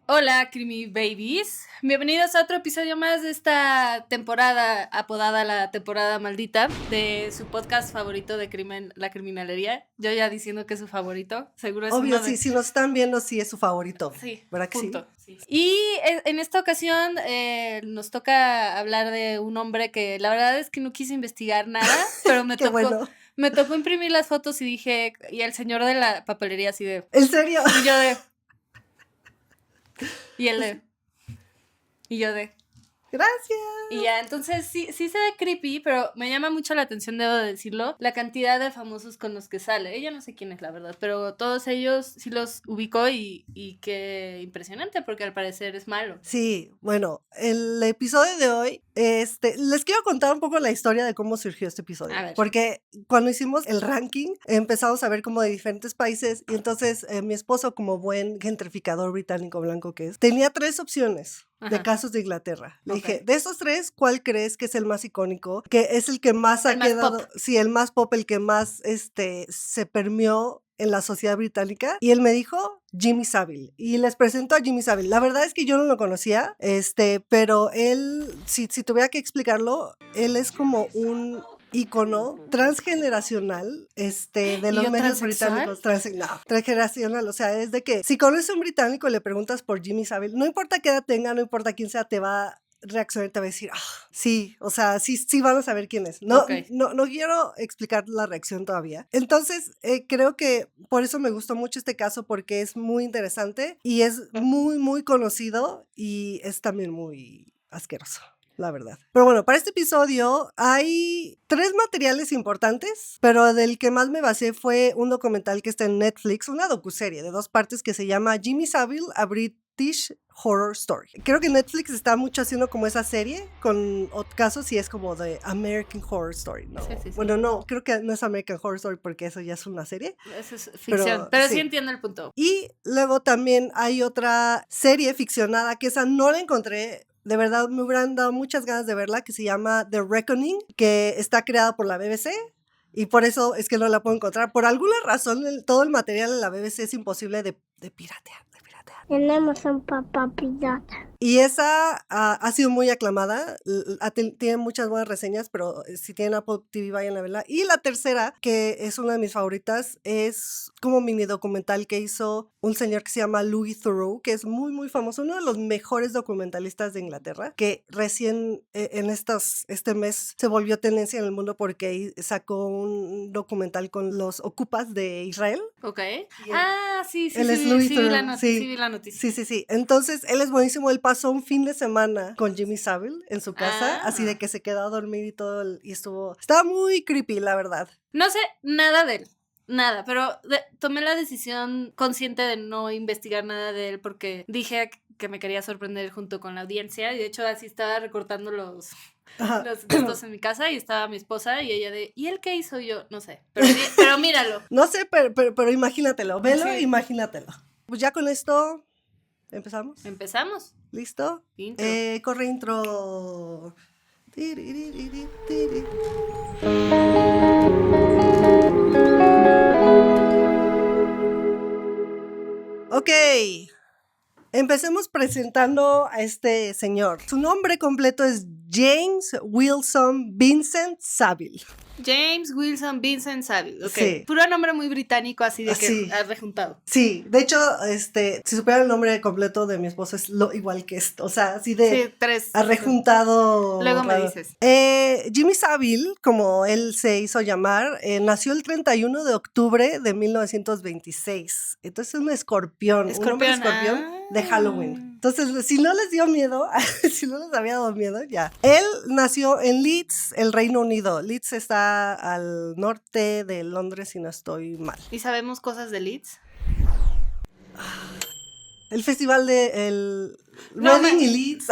Hola, Creamy Babies. Bienvenidos a otro episodio más de esta temporada apodada la temporada maldita de su podcast favorito de crimen, La Criminalería. Yo ya diciendo que es su favorito, seguro es Obvio, uno de... sí, si nos están viendo, sí es su favorito. Sí, ¿Verdad que punto. sí? Sí. Y en esta ocasión nos toca hablar de un hombre que la verdad es que no quise investigar nada, pero Qué bueno. me tocó imprimir las fotos y dije, y el señor de la papelería así de... ¿En serio? Y yo de... Y él de... Y yo de... Gracias. Y ya, entonces sí se ve creepy, pero me llama mucho la atención, debo de decirlo, la cantidad de famosos con los que sale. Ella no sé quién es, la verdad, pero todos ellos sí los ubico y qué impresionante, porque al parecer es malo. Sí, bueno, el episodio de hoy, les quiero contar un poco la historia de cómo surgió este episodio. A ver. Porque cuando hicimos el ranking, empezamos a ver como de diferentes países y entonces mi esposo, como buen gentrificador británico blanco que es, tenía 3 opciones de Ajá. casos de Inglaterra. Le Ok. dije, de esos 3, ¿cuál crees que es el más icónico? Que es el que más ha El más quedado, pop. sí, el más pop, el que más se permeó en la sociedad británica, y él me dijo Jimmy Savile, y les presento a Jimmy Savile. La verdad es que yo no lo conocía, pero él, si tuviera que explicarlo, él es como un ícono transgeneracional de los medios británicos. Transgeneracional, o sea, es de que si conoces a un británico y le preguntas por Jimmy Savile, no importa qué edad tenga, no importa quién sea, te va a reaccionar, te va a decir, sí, o sea, sí van a saber quién es. No, Ok. no quiero explicar la reacción todavía. Entonces, creo que por eso me gustó mucho este caso, porque es muy interesante y es muy, muy conocido y es también muy asqueroso, la verdad. Pero bueno, para este episodio hay 3 materiales importantes, pero del que más me basé fue un documental que está en Netflix, una docuserie de 2 partes que se llama Jimmy Savile, a British Horror Story. Creo que Netflix está mucho haciendo como esa serie con casos y es como de American Horror Story, ¿no? Sí. Bueno, no, creo que no es American Horror Story porque eso ya es una serie. Eso es ficción, pero sí sí entiendo el punto. Y luego también hay otra serie ficcionada que esa no la encontré. De verdad me hubieran dado muchas ganas de verla, que se llama The Reckoning, que está creada por la BBC. Y por eso es que no la puedo encontrar. Por alguna razón, todo el material de la BBC es imposible de piratear. Tenemos un papá pirata. Y esa ha sido muy aclamada, tiene muchas buenas reseñas, pero si tienen Apple TV vayan a verla. Y la tercera, que es una de mis favoritas, es como mini documental que hizo un señor que se llama Louis Theroux, que es muy, muy famoso, uno de los mejores documentalistas de Inglaterra, que recién en este mes se volvió tendencia en el mundo porque sacó un documental con los ocupas de Israel. Ok. Sí, Sí, él es Louis vi la Theroux, sí vi la noticia. Sí. Entonces, él es buenísimo. Él pasó un fin de semana con Jimmy Savile en su casa, así de que se quedó a dormir y todo, y estaba muy creepy, la verdad. No sé nada de él, nada, pero tomé la decisión consciente de no investigar nada de él porque dije que me quería sorprender junto con la audiencia y de hecho así estaba recortando los gestos en mi casa y estaba mi esposa y ella de, ¿y él qué hizo? Y yo, no sé, pero míralo. No sé, pero imagínatelo, velo, Sí. imagínatelo. Pues ya con esto, ¿empezamos? Empezamos. ¿Listo? Intro. Corre intro. Ok, empecemos presentando a este señor. Su nombre completo es James Wilson Vincent Savile. James Wilson Vincent Savile, ok. Sí. Puro nombre muy británico, así de que has rejuntado. Sí, de hecho, si supiera el nombre completo de mi esposo es igual que esto, o sea, así de... Sí, 3. Ha rejuntado... Luego me dices. Jimmy Savile, como él se hizo llamar, nació el 31 de octubre de 1926. Entonces es un escorpión. Un hombre escorpión de Halloween. Entonces, si no les dio miedo, si no les había dado miedo, ya. Él nació en Leeds, el Reino Unido. Leeds está al norte de Londres, si no estoy mal. ¿Y sabemos cosas de Leeds? El festival de Reading y Leeds.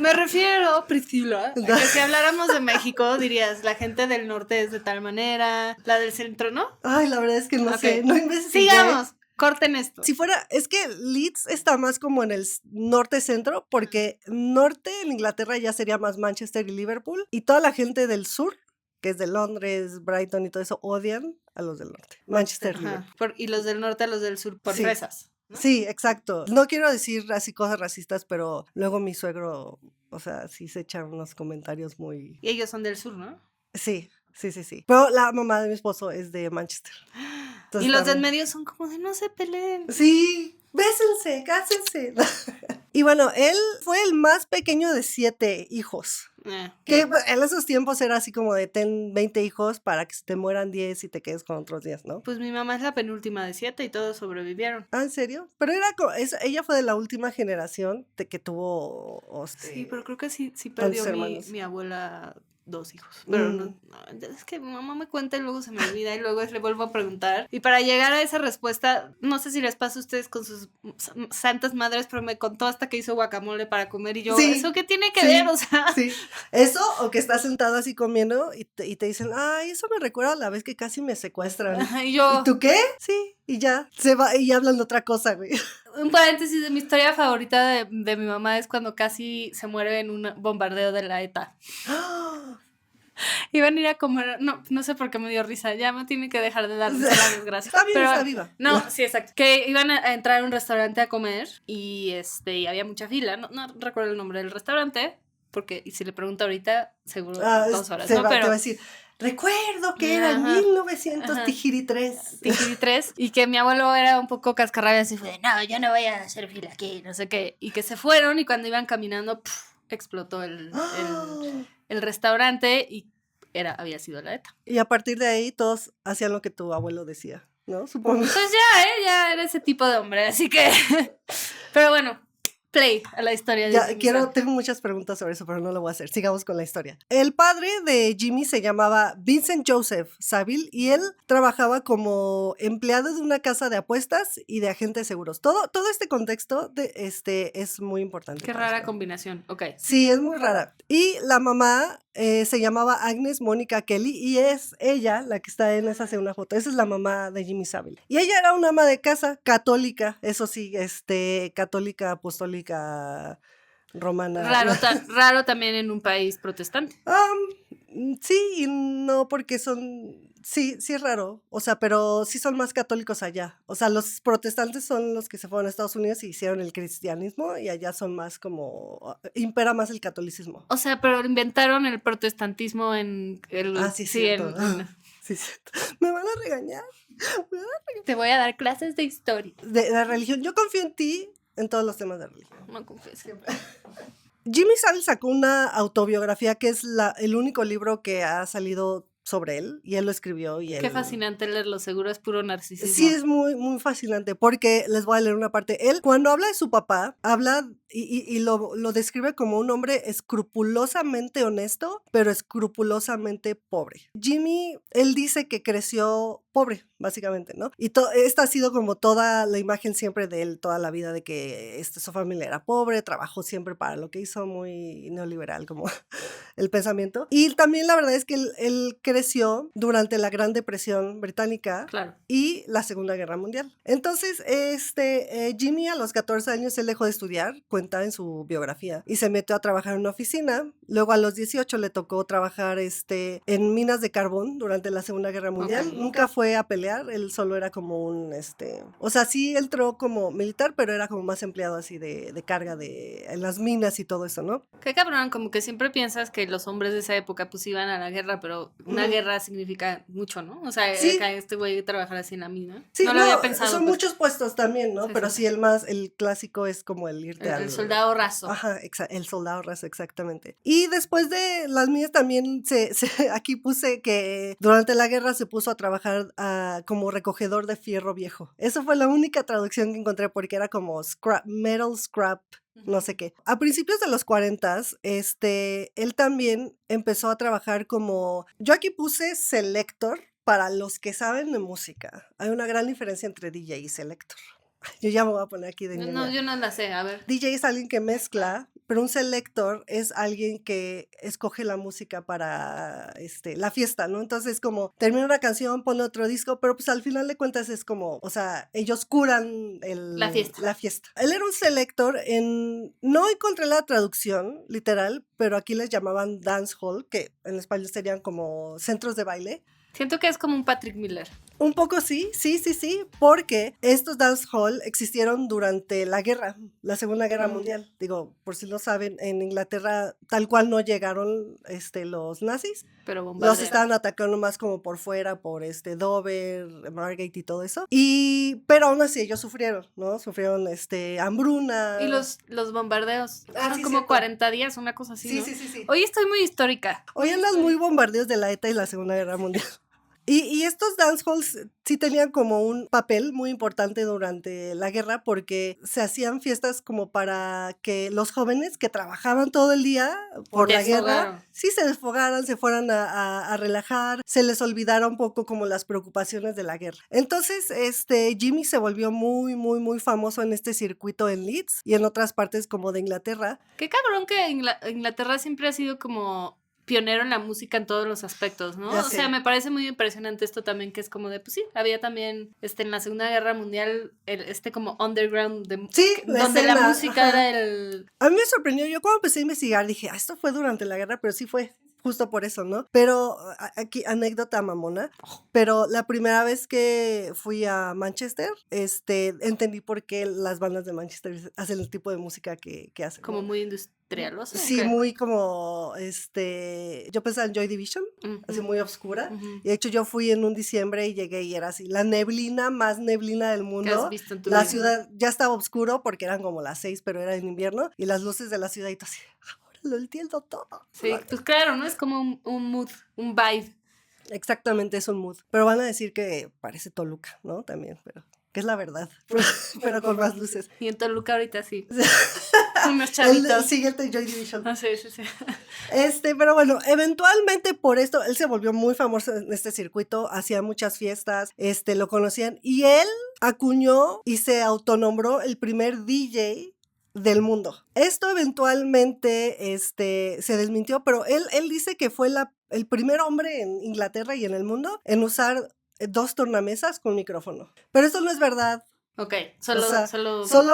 Me refiero, Priscila, a que si habláramos de México, dirías, la gente del norte es de tal manera, la del centro, ¿no? Ay, la verdad es que no sé. No investigué. Sigamos, corten esto. Si fuera, es que Leeds está más como en el norte-centro, porque norte en Inglaterra ya sería más Manchester y Liverpool, y toda la gente del sur, que es de Londres, Brighton y todo eso, odian a los del norte. Manchester y Liverpool. Y los del norte a los del sur por fresas. ¿no? Sí, exacto. No quiero decir así cosas racistas, pero luego mi suegro, o sea, sí se echa unos comentarios muy... Y ellos son del sur, ¿no? Sí. Pero la mamá de mi esposo es de Manchester. Y los del medio son como de no se peleen. Sí, bésense, cásense. Y bueno, él fue el más pequeño de 7 hijos. Que en esos tiempos era así como de ten 20 hijos para que se te mueran 10 y te quedes con otros 10, ¿no? Pues mi mamá es la penúltima de 7 y todos sobrevivieron. ¿Ah, en serio? Pero ella fue de la última generación de que tuvo... Sí, pero creo que sí perdió mi abuela 2 hijos. Pero no, es que mi mamá me cuenta y luego se me olvida y luego le vuelvo a preguntar. Y para llegar a esa respuesta, no sé si les pasa a ustedes con sus santas madres, pero me contó hasta que hizo guacamole para comer y yo, ¿eso qué tiene que ver? O sea... Sí, eso o que estás sentado así comiendo y te dicen, ay, eso me recuerda a la vez que casi me secuestran. Y yo... ¿Y tú qué? Sí, y ya, se va y hablan de otra cosa, güey. Un paréntesis, de mi historia favorita de mi mamá es cuando casi se muere en un bombardeo de la ETA. Iban a ir a comer, no sé por qué me dio risa, ya me tiene que dejar de dar risa la desgracia. Está viva. No, sí, exacto. Que iban a entrar a un restaurante a comer y había mucha fila, no recuerdo el nombre del restaurante, porque y si le pregunto ahorita, seguro 2 horas, ¿no? Pero te va a decir, recuerdo que era en 1900 Tijiri 3, y que mi abuelo era un poco cascarrabias y fue de, no, yo no voy a hacer fila aquí, no sé qué, y que se fueron y cuando iban caminando, explotó el restaurante y había sido la ETA. Y a partir de ahí todos hacían lo que tu abuelo decía, ¿no? Supongo. Pues ya era ese tipo de hombre, así que... Pero bueno, play a la historia. Tengo muchas preguntas sobre eso, pero no lo voy a hacer. Sigamos con la historia. El padre de Jimmy se llamaba Vincent Joseph Saville y él trabajaba como empleado de una casa de apuestas y de agente de seguros. Todo este contexto es muy importante. Qué rara combinación, ok. Sí, es muy rara. Y la mamá se llamaba Agnes Mónica Kelly y es ella la que está en esa segunda foto. Esa es la mamá de Jimmy Savile. Y ella era una ama de casa católica, eso sí, católica apostólica romana. Raro también en un país protestante. Sí y no, porque sí es raro, o sea, pero sí son más católicos allá. O sea, los protestantes son los que se fueron a Estados Unidos y hicieron el cristianismo y allá son más como, impera más el catolicismo. O sea, pero inventaron el protestantismo en el... sí, cierto. Sí, cierto. Me van a regañar. Te voy a dar clases de historia. De la religión. Yo confío en ti en todos los temas de religión. No confío siempre. Jimmy Savile sacó una autobiografía que es el único libro que ha salido sobre él y él lo escribió. Qué fascinante leerlo, seguro es puro narcisismo. Sí, es muy, muy fascinante porque les voy a leer una parte. Él, cuando habla de su papá, habla y lo describe como un hombre escrupulosamente honesto, pero escrupulosamente pobre. Jimmy, él dice que creció pobre, básicamente, ¿no? Y esta ha sido como toda la imagen siempre de él, toda la vida, de que su familia era pobre, trabajó siempre para lo que hizo, muy neoliberal como el pensamiento. Y también la verdad es que él creció durante la Gran Depresión Británica. Claro. Y la Segunda Guerra Mundial. Entonces, Jimmy a los 14 años él dejó de estudiar, cuenta en su biografía, y se metió a trabajar en una oficina. Luego a los 18 le tocó trabajar en minas de carbón durante la Segunda Guerra Mundial. Okay. Nunca fue a pelear, él solo era como un, o sea, sí entró como militar, pero era como más empleado así de carga en las minas y todo eso, ¿no? Qué cabrón, como que siempre piensas que los hombres de esa época pues iban a la guerra, pero una guerra significa mucho, ¿no? O sea, sí. Este güey trabajar así en la mina. Sí, no lo había pensado. Son muchos puestos también, ¿no? Sí, pero sí, el clásico es como el irte al... El soldado raso. Ajá, el soldado raso, exactamente. Y después de las minas también aquí puse que durante la guerra se puso a trabajar como recogedor de fierro viejo. Esa fue la única traducción que encontré porque era como metal scrap, no sé qué. A principios de los 40s, él también empezó a trabajar como, yo aquí puse selector. Para los que saben de música, hay una gran diferencia entre DJ y selector. Yo ya me voy a poner aquí de No, yo no la sé, a ver. DJ es alguien que mezcla, pero un selector es alguien que escoge la música para la fiesta, ¿no? Entonces como termina una canción, pone otro disco, pero pues al final de cuentas es como, o sea, ellos curan la fiesta. Él era un selector no encontré la traducción literal, pero aquí les llamaban dance hall, que en español serían como centros de baile. Siento que es como un Patrick Miller. Un poco sí, porque estos dance hall existieron durante la Segunda Guerra Mundial. Digo, por si no saben, en Inglaterra tal cual no llegaron los nazis. Pero Los estaban atacando más como por fuera, por Dover, Margate y todo eso. Pero aún así ellos sufrieron, ¿no? Sufrieron hambruna. Y los bombardeos. Fueron sí, como cierto. 40 días, una cosa así, Sí, ¿no? sí. Hoy estoy muy histórica. Hoy andas muy bombardeos de la ETA y la Segunda Guerra Mundial. Y estos dance halls sí tenían como un papel muy importante durante la guerra porque se hacían fiestas como para que los jóvenes que trabajaban todo el día por la guerra, sí se desfogaran, se fueran a relajar, se les olvidara un poco como las preocupaciones de la guerra. Entonces, Jimmy se volvió muy, muy, muy famoso en este circuito en Leeds y en otras partes como de Inglaterra. Qué cabrón que Inglaterra siempre ha sido como pionero en la música en todos los aspectos, ¿no? O sea, me parece muy impresionante esto también, que es como de, pues sí, había también en la Segunda Guerra Mundial como underground donde la música era el... A mí me sorprendió, yo cuando empecé a investigar dije, esto fue durante la guerra, pero sí fue justo por eso, ¿no? Pero aquí, anécdota mamona, pero la primera vez que fui a Manchester, entendí por qué las bandas de Manchester hacen el tipo de música que hacen. Como muy industrialosa. Sí, okay. Muy como, yo pensaba en Joy Division, así muy oscura, y de hecho yo fui en un diciembre y llegué y era así, la neblina más neblina del mundo. ¿Qué has visto en tu vida? ciudad Ya estaba oscuro porque eran como las 6, pero era en invierno, y las luces de la ciudad y todo así, lo entiendo todo. Sí, pues claro, ¿no? Es como un mood, un vibe. Exactamente, es un mood. Pero van a decir que parece Toluca, ¿no? También, pero que es la verdad. Pero con más luces. Y en Toluca ahorita sí. Unos chavitos. El siguiente Joy Division. Ah, sí. Pero bueno, eventualmente por esto, él se volvió muy famoso en este circuito, hacía muchas fiestas, lo conocían, y él acuñó y se autonombró el primer DJ del mundo. Esto eventualmente se desmintió, pero él dice que fue el primer hombre en Inglaterra y en el mundo en usar 2 tornamesas con micrófono. Pero eso no es verdad. Ok, solo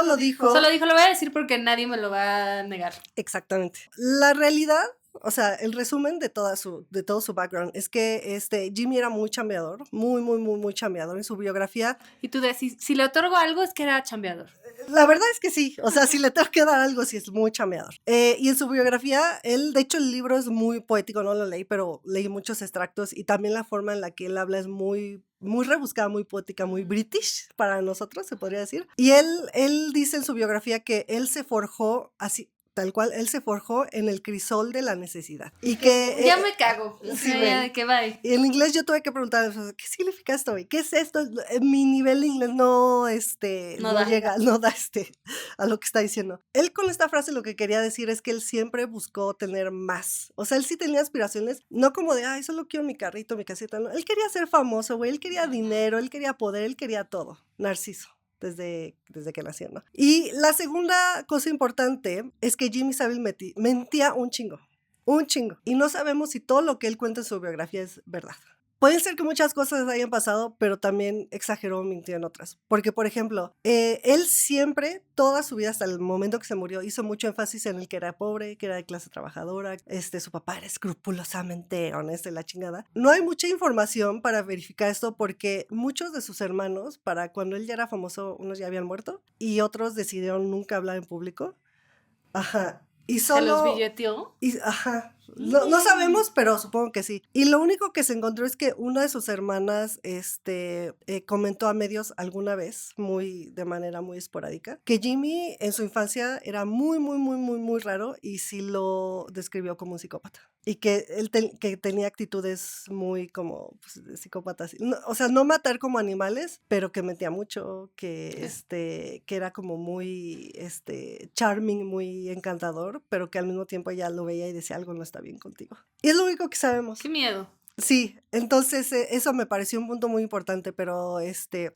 lo dijo. Solo dijo, lo voy a decir porque nadie me lo va a negar. Exactamente. La realidad, o sea, el resumen de todo su background es que Jimmy era muy chambeador, muy, muy, muy, muy chambeador en su biografía. Y tú decís, si le otorgo algo es que era chambeador. La verdad es que sí, o sea, si le tengo que dar algo, sí es muy chambeador. Y en su biografía, de hecho el libro es muy poético, no lo leí, pero leí muchos extractos y también la forma en la que él habla es muy, muy rebuscada, muy poética, muy british para nosotros, se podría decir. Y él dice en su biografía que él se forjó así, tal cual, él se forjó en el crisol de la necesidad. Y que... ya me cago. Sí, ya de que bye. Y en inglés yo tuve que preguntar, ¿qué significa esto? ¿Qué es esto? Mi nivel de inglés no llega, no da a lo que está diciendo. Él con esta frase lo que quería decir es que él siempre buscó tener más. O sea, él sí tenía aspiraciones, no como de, ay, solo quiero mi carrito, mi casita, no. Él quería ser famoso, güey, él quería dinero, él quería poder, él quería todo. Narciso. Desde que nació, ¿no? Y la segunda cosa importante es que Jimmy Savile mentía un chingo. Y no sabemos si todo lo que él cuenta en su biografía es verdad. Pueden ser que muchas cosas hayan pasado, pero también exageró, mintió en otras. Porque, por ejemplo, él siempre, toda su vida hasta el momento que se murió, hizo mucho énfasis en el que era pobre, que era de clase trabajadora, su papá era escrupulosamente honesto y la chingada. No hay mucha información para verificar esto porque muchos de sus hermanos, para cuando él ya era famoso, unos ya habían muerto y otros decidieron nunca hablar en público. Ajá. Y solo... ¿Se los billeteó? Ajá. No sabemos, pero supongo que sí. Y lo único que se encontró es que una de sus hermanas comentó a medios alguna vez, de manera muy esporádica, que Jimmy en su infancia era muy, muy, muy, muy, muy raro y sí lo describió como un psicópata. Y que él que tenía actitudes muy como psicópatas. No, o sea, no matar como animales, pero que mentía mucho, que era como muy charming, muy encantador, pero que al mismo tiempo ella lo veía y decía, algo no está bien contigo. Y es lo único que sabemos. Qué miedo. Sí, entonces eso me pareció un punto muy importante, pero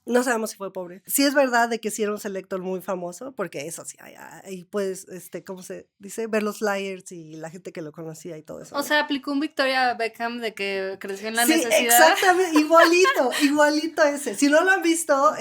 no sabemos si fue pobre. Sí es verdad de que sí era un selector muy famoso, porque eso sí, ahí puedes, ¿cómo se dice? Ver los flyers y la gente que lo conocía y todo eso. O sea, aplicó un Victoria Beckham de que creció en la sí, necesidad. Exactamente, igualito ese. Si no lo han visto,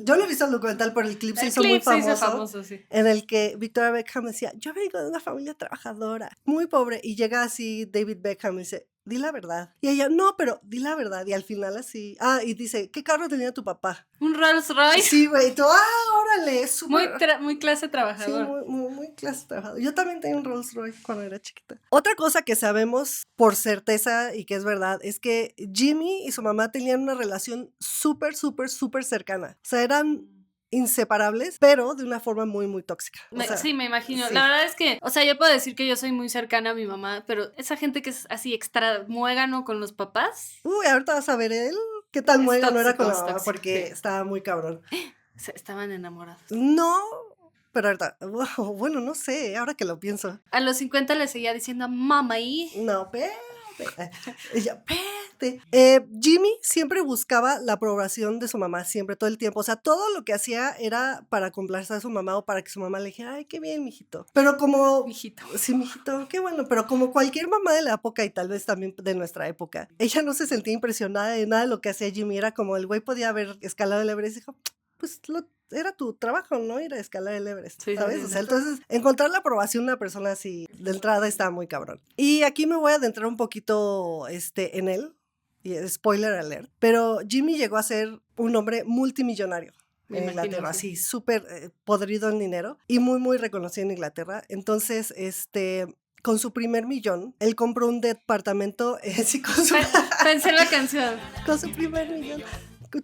yo lo he visto en el documental, pero el clip se hizo muy famoso. Se hizo famoso, sí. En el que Victoria Beckham decía, yo vengo de una familia trabajadora, muy pobre, y llega así David Beckham y dice, di la verdad. Y ella, no, pero di la verdad. Y al final así, y dice, ¿qué carro tenía tu papá? Un Rolls Royce. Sí, güey, y tú, órale, súper. Muy clase Sí, trabajador. muy clase trabajador. Yo también tenía un Rolls Royce cuando era chiquita. Otra cosa que sabemos por certeza y que es verdad es que Jimmy y su mamá tenían una relación súper, súper, súper cercana. O sea, eran inseparables, pero de una forma muy, muy tóxica. O sea, Sí, me imagino. sí. La verdad es que, o sea, yo puedo decir que yo soy muy cercana a mi mamá, pero esa gente que es así extra muégano con los papás. Uy, ahorita vas a ver él. ¿Qué tal Es muégano era con la tóxico, mamá? tóxico, Porque sí. estaba muy cabrón. Estaban enamorados. No, pero ahorita, bueno, no sé, ahora que lo pienso. A los 50 le seguía diciendo, mamá, y... No, espérate. Ella, espérate. Jimmy siempre buscaba la aprobación de su mamá, siempre, todo el tiempo. O sea, todo lo que hacía era para complacer a su mamá o para que su mamá le dijera, ay, qué bien, mijito. Pero como... Mijito. Sí, mijito, qué bueno. Pero como cualquier mamá de la época y tal vez también de nuestra época, ella no se sentía impresionada de nada de lo que hacía Jimmy. Era como el güey podía haber escalado el Everest y dijo, pues era tu trabajo, ¿no? Ir a escalar el Everest, Sí, ¿sabes? sí, O sí. sea, entonces, encontrar la aprobación de una persona así de entrada está muy cabrón. Y aquí me voy a adentrar un poquito en él, y spoiler alert, pero Jimmy llegó a ser un hombre multimillonario Me en imagino, Inglaterra, sí. así súper podrido en dinero y muy, muy reconocido en Inglaterra. Entonces, con su primer millón, él compró un departamento, sí, Pensé en la canción. con su primer millón.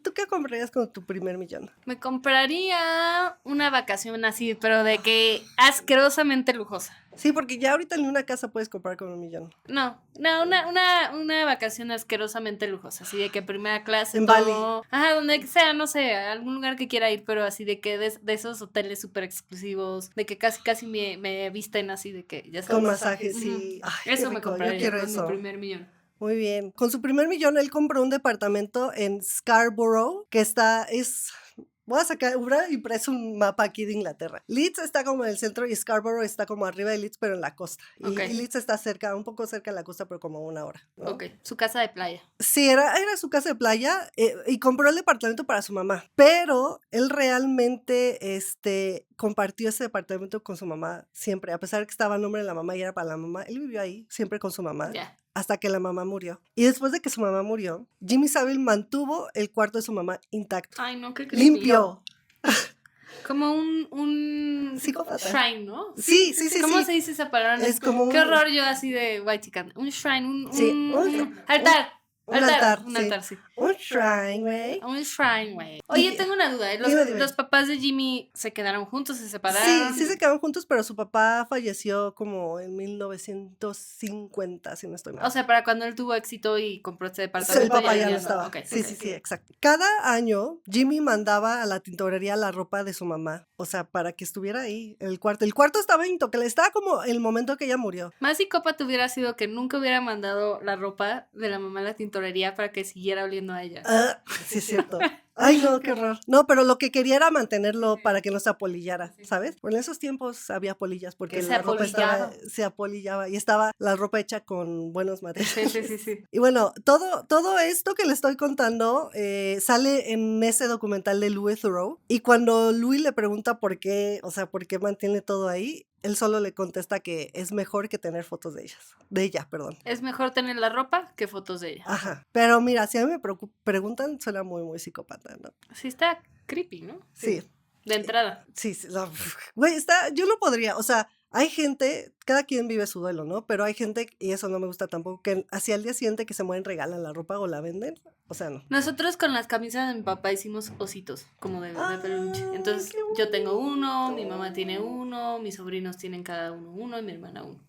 ¿Tú qué comprarías con tu primer millón? Me compraría una vacación así, pero de que asquerosamente lujosa. Sí, porque ya ahorita ni una casa puedes comprar con $1 millón. No, una vacación asquerosamente lujosa, así de que primera clase, En todo. Ajá, donde sea, no sé, a algún lugar que quiera ir, pero así de que de esos hoteles súper exclusivos, de que casi me visten así de que, ya sabes. Con masajes, Ujú. sí. Ay, qué Eso me rico, yo compraría quiero con eso. mi primer millón. Muy bien. Con su primer millón, él compró un departamento en Scarborough, que voy a sacar, hubiera impreso un mapa aquí de Inglaterra. Leeds está como en el centro y Scarborough está como arriba de Leeds, pero en la costa. Ok. Y Leeds está cerca, un poco cerca de la costa, pero como 1 hora, ¿no? Ok, su casa de playa. Sí, era su casa de playa y compró el departamento para su mamá, pero él realmente compartió ese departamento con su mamá siempre, a pesar de que estaba a nombre de la mamá y era para la mamá, él vivió ahí siempre con su mamá. Ya. Hasta que la mamá murió. Y después de que su mamá murió, Jimmy Savile mantuvo el cuarto de su mamá intacto. Ay, no, qué creepy. Limpio. Como un Psicópata. shrine, ¿no? Sí. ¿Cómo se dice esa palabra? Es como Qué horror yo así de white chicken. Un shrine, Sí, un altar. un altar, Un sí. altar, sí. Un shrine, güey. Un shrine, güey. Oye, tengo una duda. Dime. Los papás de Jimmy se quedaron juntos, se separaron. Sí se quedaron juntos, pero su papá falleció como en 1950, si no estoy mal. O sea, para cuando él tuvo éxito y compró este Sí, departamento. el papá ya no no. estaba. Ok, Sí, ok. exacto. Cada año, Jimmy mandaba a la tintorería la ropa de su mamá, o sea, para que estuviera ahí, en el cuarto. El cuarto estaba intocable, estaba como el momento que ella murió. Más psicópata hubiera sido que nunca hubiera mandado la ropa de la mamá a la tintorería para que siguiera oliendo a ella. Sí, es cierto. Ay, no, qué horror. No, pero lo que quería era mantenerlo para que no se apolillara, ¿sabes? Bueno, en esos tiempos había polillas porque Que se la ropa apolillaba. se apolillaba y estaba la ropa hecha con buenos materiales. Sí. Y bueno, todo esto que le estoy contando sale en ese documental de Louis Theroux. Y cuando Louis le pregunta por qué, o sea, por qué mantiene todo ahí, él solo le contesta que es mejor que tener fotos de ella, perdón. Es mejor tener la ropa que fotos de ella. Ajá. Pero mira, si a mí me preguntan, suena muy, muy psicópata, ¿no? Sí está creepy, ¿no? Sí. De entrada. Sí, no, güey, yo no podría, o sea, hay gente, cada quien vive su duelo, ¿no? Pero hay gente, y eso no me gusta tampoco, que hacia el día siguiente que se mueren regalan la ropa o la venden, o sea, no. Nosotros con las camisas de mi papá hicimos ositos, como de peluche. Entonces yo tengo uno, mi mamá tiene uno, mis sobrinos tienen cada uno y mi hermana uno.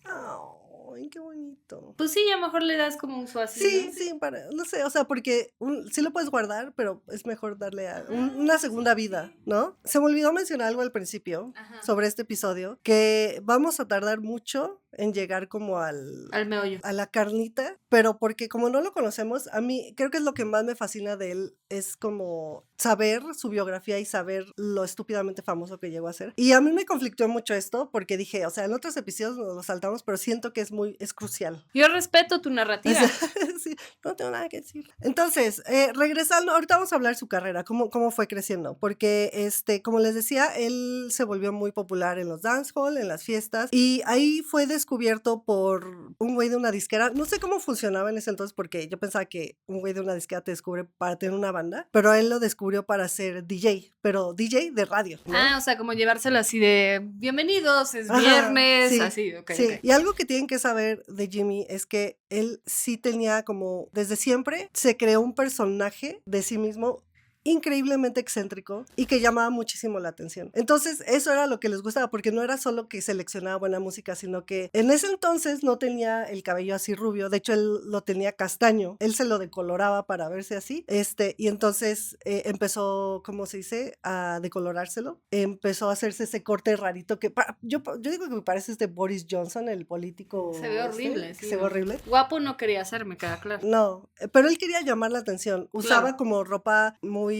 Ay, qué bonito. Pues sí, a lo mejor le das como uso así, Sí, ¿no? sí, no sé, o sea, porque sí lo puedes guardar, pero es mejor darle una segunda vida, ¿no? Se me olvidó mencionar algo al principio sobre este episodio, que vamos a tardar mucho en llegar como al meollo, a la carnita, pero porque como no lo conocemos, a mí creo que es lo que más me fascina de él, es como saber su biografía y saber lo estúpidamente famoso que llegó a ser. Y a mí me conflictó mucho esto porque dije, o sea, en otros episodios nos lo saltamos, pero siento que es crucial. Yo respeto tu narrativa. Sí, no tengo nada que decir. Entonces, regresando, ahorita vamos a hablar de su carrera, cómo fue creciendo, porque como les decía, él se volvió muy popular en los dancehall, en las fiestas, y ahí fue descubierto descubierto por un güey de una disquera. No sé cómo funcionaba en ese entonces porque yo pensaba que un güey de una disquera te descubre para tener una banda, pero él lo descubrió para ser DJ, pero DJ de radio, ¿no? O sea, como llevárselo así de bienvenidos, es Ajá, viernes, sí, así, ok. sí. Y algo que tienen que saber de Jimmy es que él sí tenía como, desde siempre, se creó un personaje de sí mismo increíblemente excéntrico y que llamaba muchísimo la atención. Entonces, eso era lo que les gustaba, porque no era solo que seleccionaba buena música, sino que en ese entonces no tenía el cabello así rubio, de hecho él lo tenía castaño, él se lo decoloraba para verse así, y entonces empezó, ¿cómo se dice?, a decolorárselo, empezó a hacerse ese corte rarito que, yo digo que me parece Boris Johnson, el político. Se ve horrible, sí. Se ve horrible. Guapo no quería ser, me queda claro. No, pero él quería llamar la atención, usaba Claro. como ropa muy,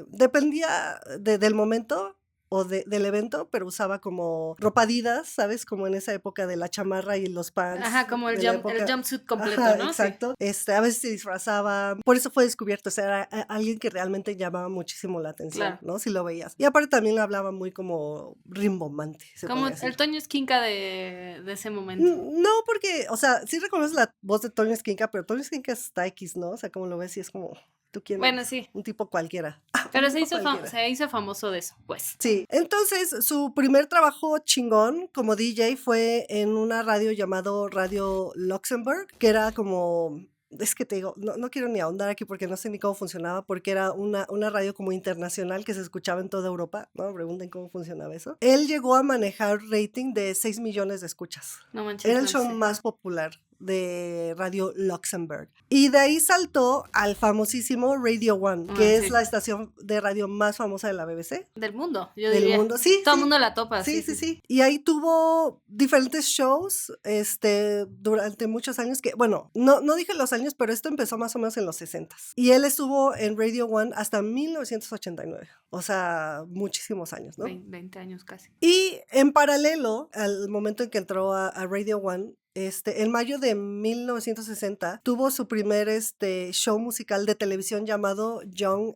dependía del momento o del evento, pero usaba como ropa Adidas, ¿sabes? Como en esa época de la chamarra y los pants. Ajá, como el jumpsuit completo, Ajá, ¿no? exacto. Sí. A veces se disfrazaba, por eso fue descubierto, o sea, era alguien que realmente llamaba muchísimo la atención, Claro. ¿no? Si lo veías. Y aparte también hablaba muy como rimbombante. Como el Toño Esquinca de ese momento. No, porque, o sea, sí reconoces la voz de Toño Esquinca, pero Toño Esquinca está X, ¿no? O sea, como lo ves y es como, ¿tú quién Bueno, eres? sí. Un tipo cualquiera. Pero Un se tipo cualquiera. hizo famoso de eso, pues. Sí, entonces su primer trabajo chingón como DJ fue en una radio llamado Radio Luxembourg, que era como... Es que te digo, no quiero ni ahondar aquí porque no sé ni cómo funcionaba, porque era una radio como internacional que se escuchaba en toda Europa, ¿no? Pregunten cómo funcionaba eso. Él llegó a manejar rating de 6 millones de escuchas. No manches. Era el show más popular de Radio Luxembourg. Y de ahí saltó al famosísimo Radio One, que es la estación de radio más famosa de la BBC. Del mundo, yo Del diría. mundo, sí. Todo el mundo la topa. Sí. Y ahí tuvo diferentes shows durante muchos años que, bueno, no dije los años, pero esto empezó más o menos en los 60s. Y él estuvo en Radio One hasta 1989. O sea, muchísimos años, ¿no? 20 años casi. Y en paralelo, al momento en que entró a Radio One, en mayo de 1960 tuvo su primer show musical de televisión llamado Young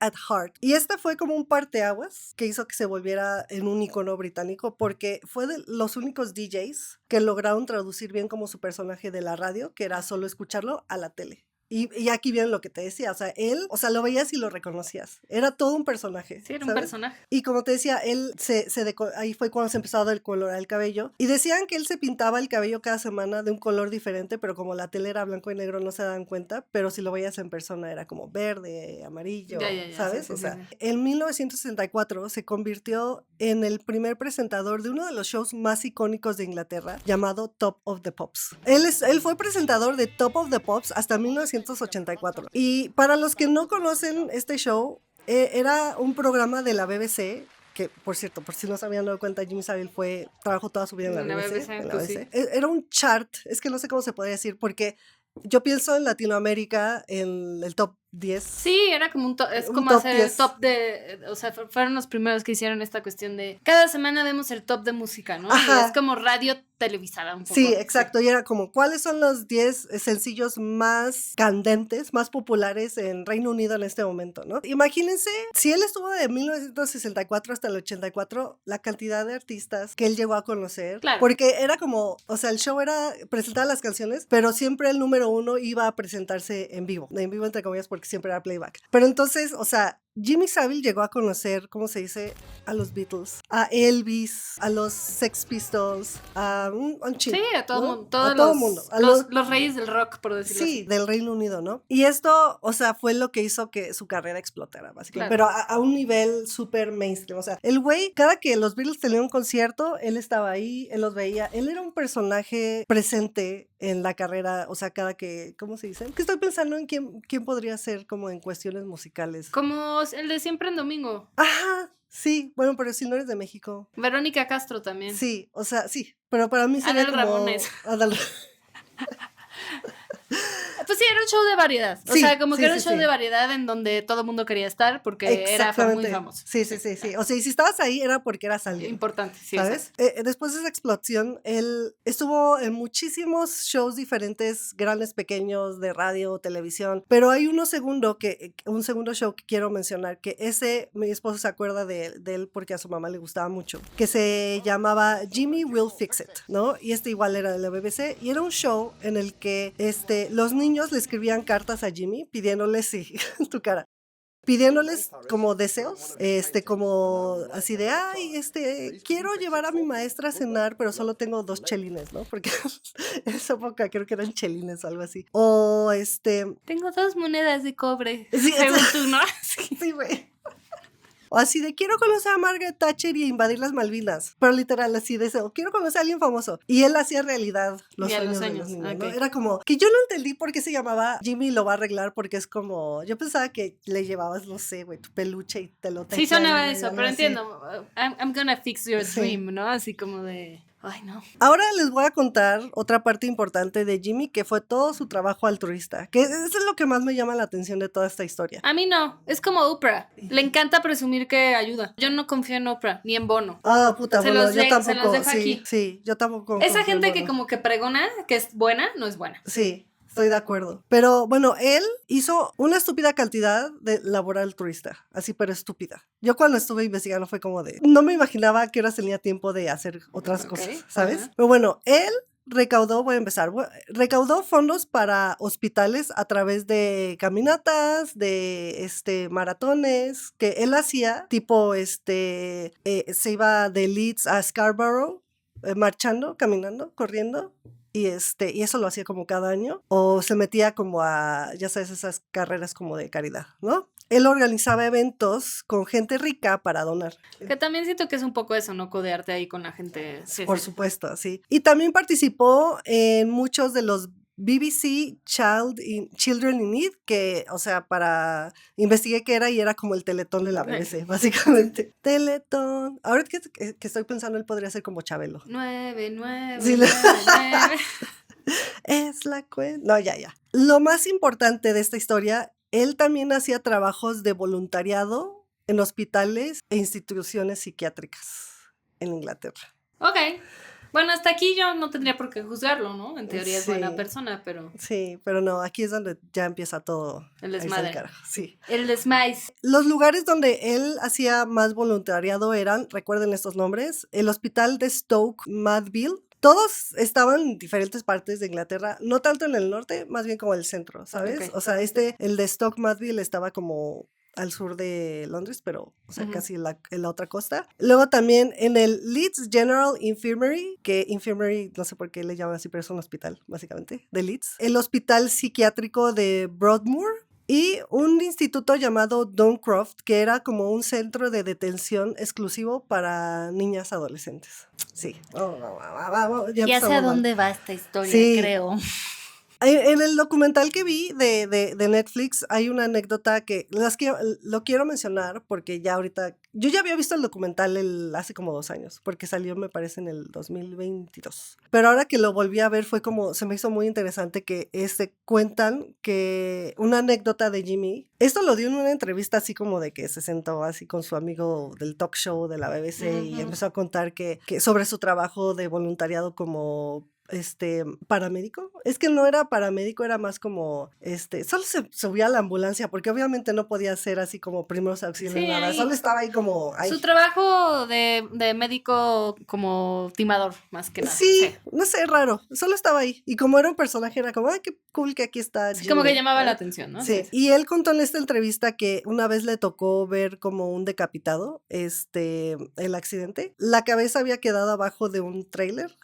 at Heart. Y fue como un parteaguas que hizo que se volviera en un icono británico porque fue de los únicos DJs que lograron traducir bien como su personaje de la radio, que era solo escucharlo a la tele. Y aquí viene lo que te decía, o sea, él, o sea, lo veías y lo reconocías. Era todo un personaje. Sí, era ¿sabes? un personaje. Y como te decía, él ahí fue cuando se empezó a decolorar el cabello. Y decían que él se pintaba el cabello cada semana de un color diferente, pero como la tele era blanco y negro no se daban cuenta, pero si lo veías en persona era como verde, amarillo, ya, ¿sabes? Sí, o sea, en 1964 se convirtió en el primer presentador de uno de los shows más icónicos de Inglaterra, llamado Top of the Pops. Él fue presentador de Top of the Pops hasta 1984. Y para los que no conocen este show, era un programa de la BBC, que por cierto, por si no se habían dado cuenta, Jimmy Savile trabajó toda su vida en la BBC. Sí. Era un chart, es que no sé cómo se podría decir, porque yo pienso en Latinoamérica, en el top 10. Sí, era como es un como top hacer 10. el top de, o sea, fueron los primeros que hicieron esta cuestión de cada semana vemos el top de música, ¿no? Ajá. Y es como radio televisada un poco. Sí, exacto, y era como, ¿cuáles son los 10 sencillos más candentes, más populares en Reino Unido en este momento, ¿no? Imagínense, si él estuvo de 1964 hasta el 84, la cantidad de artistas que él llegó a conocer, claro. Porque era como, o sea, el show era presentar las canciones, pero siempre el número uno iba a presentarse en vivo entre comillas, porque siempre era playback. Pero entonces, o sea, Jimmy Savile llegó a conocer, ¿cómo se dice? A los Beatles, a Elvis, a los Sex Pistols, a un chingo. Sí, a todo ¿no? mundo. A todo el mundo. Los reyes del rock, por decirlo así. Sí, del Reino Unido, ¿no? Y esto, o sea, fue lo que hizo que su carrera explotara, básicamente. Claro. Pero a un nivel súper mainstream. O sea, el güey, cada que los Beatles tenían un concierto, él estaba ahí, él los veía. Él era un personaje presente en la carrera, o sea, cada que, ¿cómo se dice? Que estoy pensando en quién podría ser como en cuestiones musicales. Como el de Siempre en Domingo. Ajá, sí, bueno, pero si no eres de México. Verónica Castro también. Sí, o sea, sí, pero para mí sería Adal como... Ramones. Pues sí, era un show de variedad. O Sí, sea, como sí, que era un sí, show sí. de variedad en donde todo el mundo quería estar porque era muy famoso. Sí. O sea, y si estabas ahí era porque eras alguien. Importante, sí, ¿Sabes? Después de esa explosión, él estuvo en muchísimos shows diferentes, grandes, pequeños, de radio, televisión, pero hay un segundo show que quiero mencionar, que mi esposo se acuerda de él porque a su mamá le gustaba mucho, que se llamaba Jimmy Will Fix It, ¿no? Y igual era de la BBC, y era un show en el que los niños le escribían cartas a Jimmy pidiéndole, sí, tu cara, pidiéndoles como deseos, como así de, ay, quiero llevar a mi maestra a cenar, pero solo tengo 2 chelines, ¿no? Porque en esa época creo que eran chelines o algo así. O Tengo 2 monedas de cobre, sí, según tú, ¿no? sí, güey. O así de, quiero conocer a Margaret Thatcher y invadir las Malvinas. Pero literal, así de eso, quiero conocer a alguien famoso. Y él hacía realidad los sueños de los niños, ¿no? Era como, que yo no entendí por qué se llamaba Jimmy lo va a arreglar, porque es como, yo pensaba que le llevabas, no sé, güey, tu peluche y te lo Sí sonaba eso, pero así. entiendo. I'm gonna fix your dream, ¿no? Así como de... Ay, no. Ahora les voy a contar otra parte importante de Jimmy, que fue todo su trabajo altruista, que eso es lo que más me llama la atención de toda esta historia. A mí no, es como Oprah. Le encanta presumir que ayuda. Yo no confío en Oprah, ni en Bono. Ah, puta, Se bueno, los yo dejo tampoco, aquí. Sí, yo tampoco. Esa gente que como que pregona que es buena, no es buena. Sí. Estoy de acuerdo. Pero bueno, él hizo una estúpida cantidad de labor altruista, así pero estúpida. Yo cuando estuve investigando fue como de, no me imaginaba que ahora tenía tiempo de hacer otras cosas, ¿sabes? Uh-huh. Pero bueno, él recaudó fondos para hospitales a través de caminatas, de maratones que él hacía, tipo se iba de Leeds a Scarborough, marchando, caminando, corriendo. Y eso lo hacía como cada año, o se metía como a, ya sabes, esas carreras como de caridad, ¿no? Él organizaba eventos con gente rica para donar. Que también siento que es un poco eso, ¿no? Codearte ahí con la gente. Sí, por supuesto, sí. Y también participó en muchos de los BBC Children in Need, que, o sea, investigué qué era y era como el Teletón de la BBC, básicamente. Teletón. Ahora que estoy pensando, él podría ser como Chabelo. 9. Sí, 9. Es la cuenta. No, ya. Lo más importante de esta historia, él también hacía trabajos de voluntariado en hospitales e instituciones psiquiátricas en Inglaterra. Ok. Bueno, hasta aquí yo no tendría por qué juzgarlo, ¿no? En teoría es buena persona, pero... Sí, pero no, aquí es donde ya empieza todo. El desmadre. Sí. El desmadre. Los lugares donde él hacía más voluntariado eran, recuerden estos nombres, el hospital de Stoke Mandeville. Todos estaban en diferentes partes de Inglaterra, no tanto en el norte, más bien como el centro, ¿sabes? Okay. O sea, el de Stoke Mandeville estaba como al sur de Londres, pero, o sea, casi en la otra costa. Luego también en el Leeds General Infirmary, que Infirmary, no sé por qué le llaman así, pero es un hospital, básicamente, de Leeds. El hospital psiquiátrico de Broadmoor. Y un instituto llamado Duncroft, que era como un centro de detención exclusivo para niñas adolescentes. Sí. Ya sé a dónde va esta historia, sí. Creo. En el documental que vi de Netflix hay una anécdota que lo quiero mencionar porque ya ahorita, yo ya había visto el documental hace como 2 años, porque salió me parece en el 2022, pero ahora que lo volví a ver fue como, se me hizo muy interesante que cuentan que una anécdota de Jimmy, esto lo dio en una entrevista así como de que se sentó así con su amigo del talk show de la BBC y empezó a contar que sobre su trabajo de voluntariado como paramédico. Es que no era paramédico, era más como solo se subía a la ambulancia porque obviamente no podía ser así como primeros auxilios, sí, nada, solo estaba ahí como ahí. Su trabajo de médico como timador, más que nada. Sí, no sé, raro, solo estaba ahí y como era un personaje era como, ay, qué cool que aquí está Jimmy. Como que llamaba la atención, ¿no? Sí, y él contó en esta entrevista que una vez le tocó ver como un decapitado, el accidente, la cabeza había quedado abajo de un tráiler.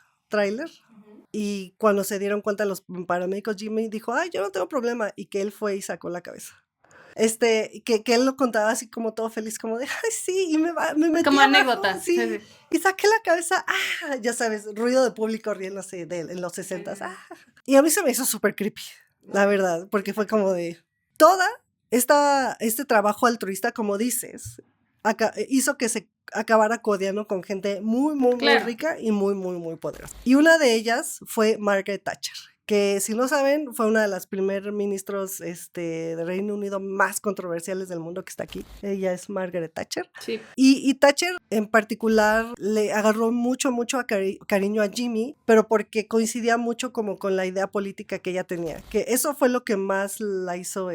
Y cuando se dieron cuenta los paramédicos, Jimmy dijo, ay, yo no tengo problema, y que él fue y sacó la cabeza. Que él lo contaba así como todo feliz, como de, ay, sí, y me metí como abajo, anécdota. Sí, y saqué la cabeza, ya sabes, ruido de público riéndose en los 60s, Y a mí se me hizo súper creepy, la verdad, porque fue como de, este trabajo altruista, como dices, hizo que se acabara codeando con gente muy, muy, muy rica y muy, muy, muy poderosa. Y una de ellas fue Margaret Thatcher, que si no saben, fue una de las primer ministros de Reino Unido más controversiales del mundo que está aquí. Ella es Margaret Thatcher. Sí. Y Thatcher en particular le agarró mucho cariño a Jimmy, pero porque coincidía mucho como con la idea política que ella tenía, que eso fue lo que más la hizo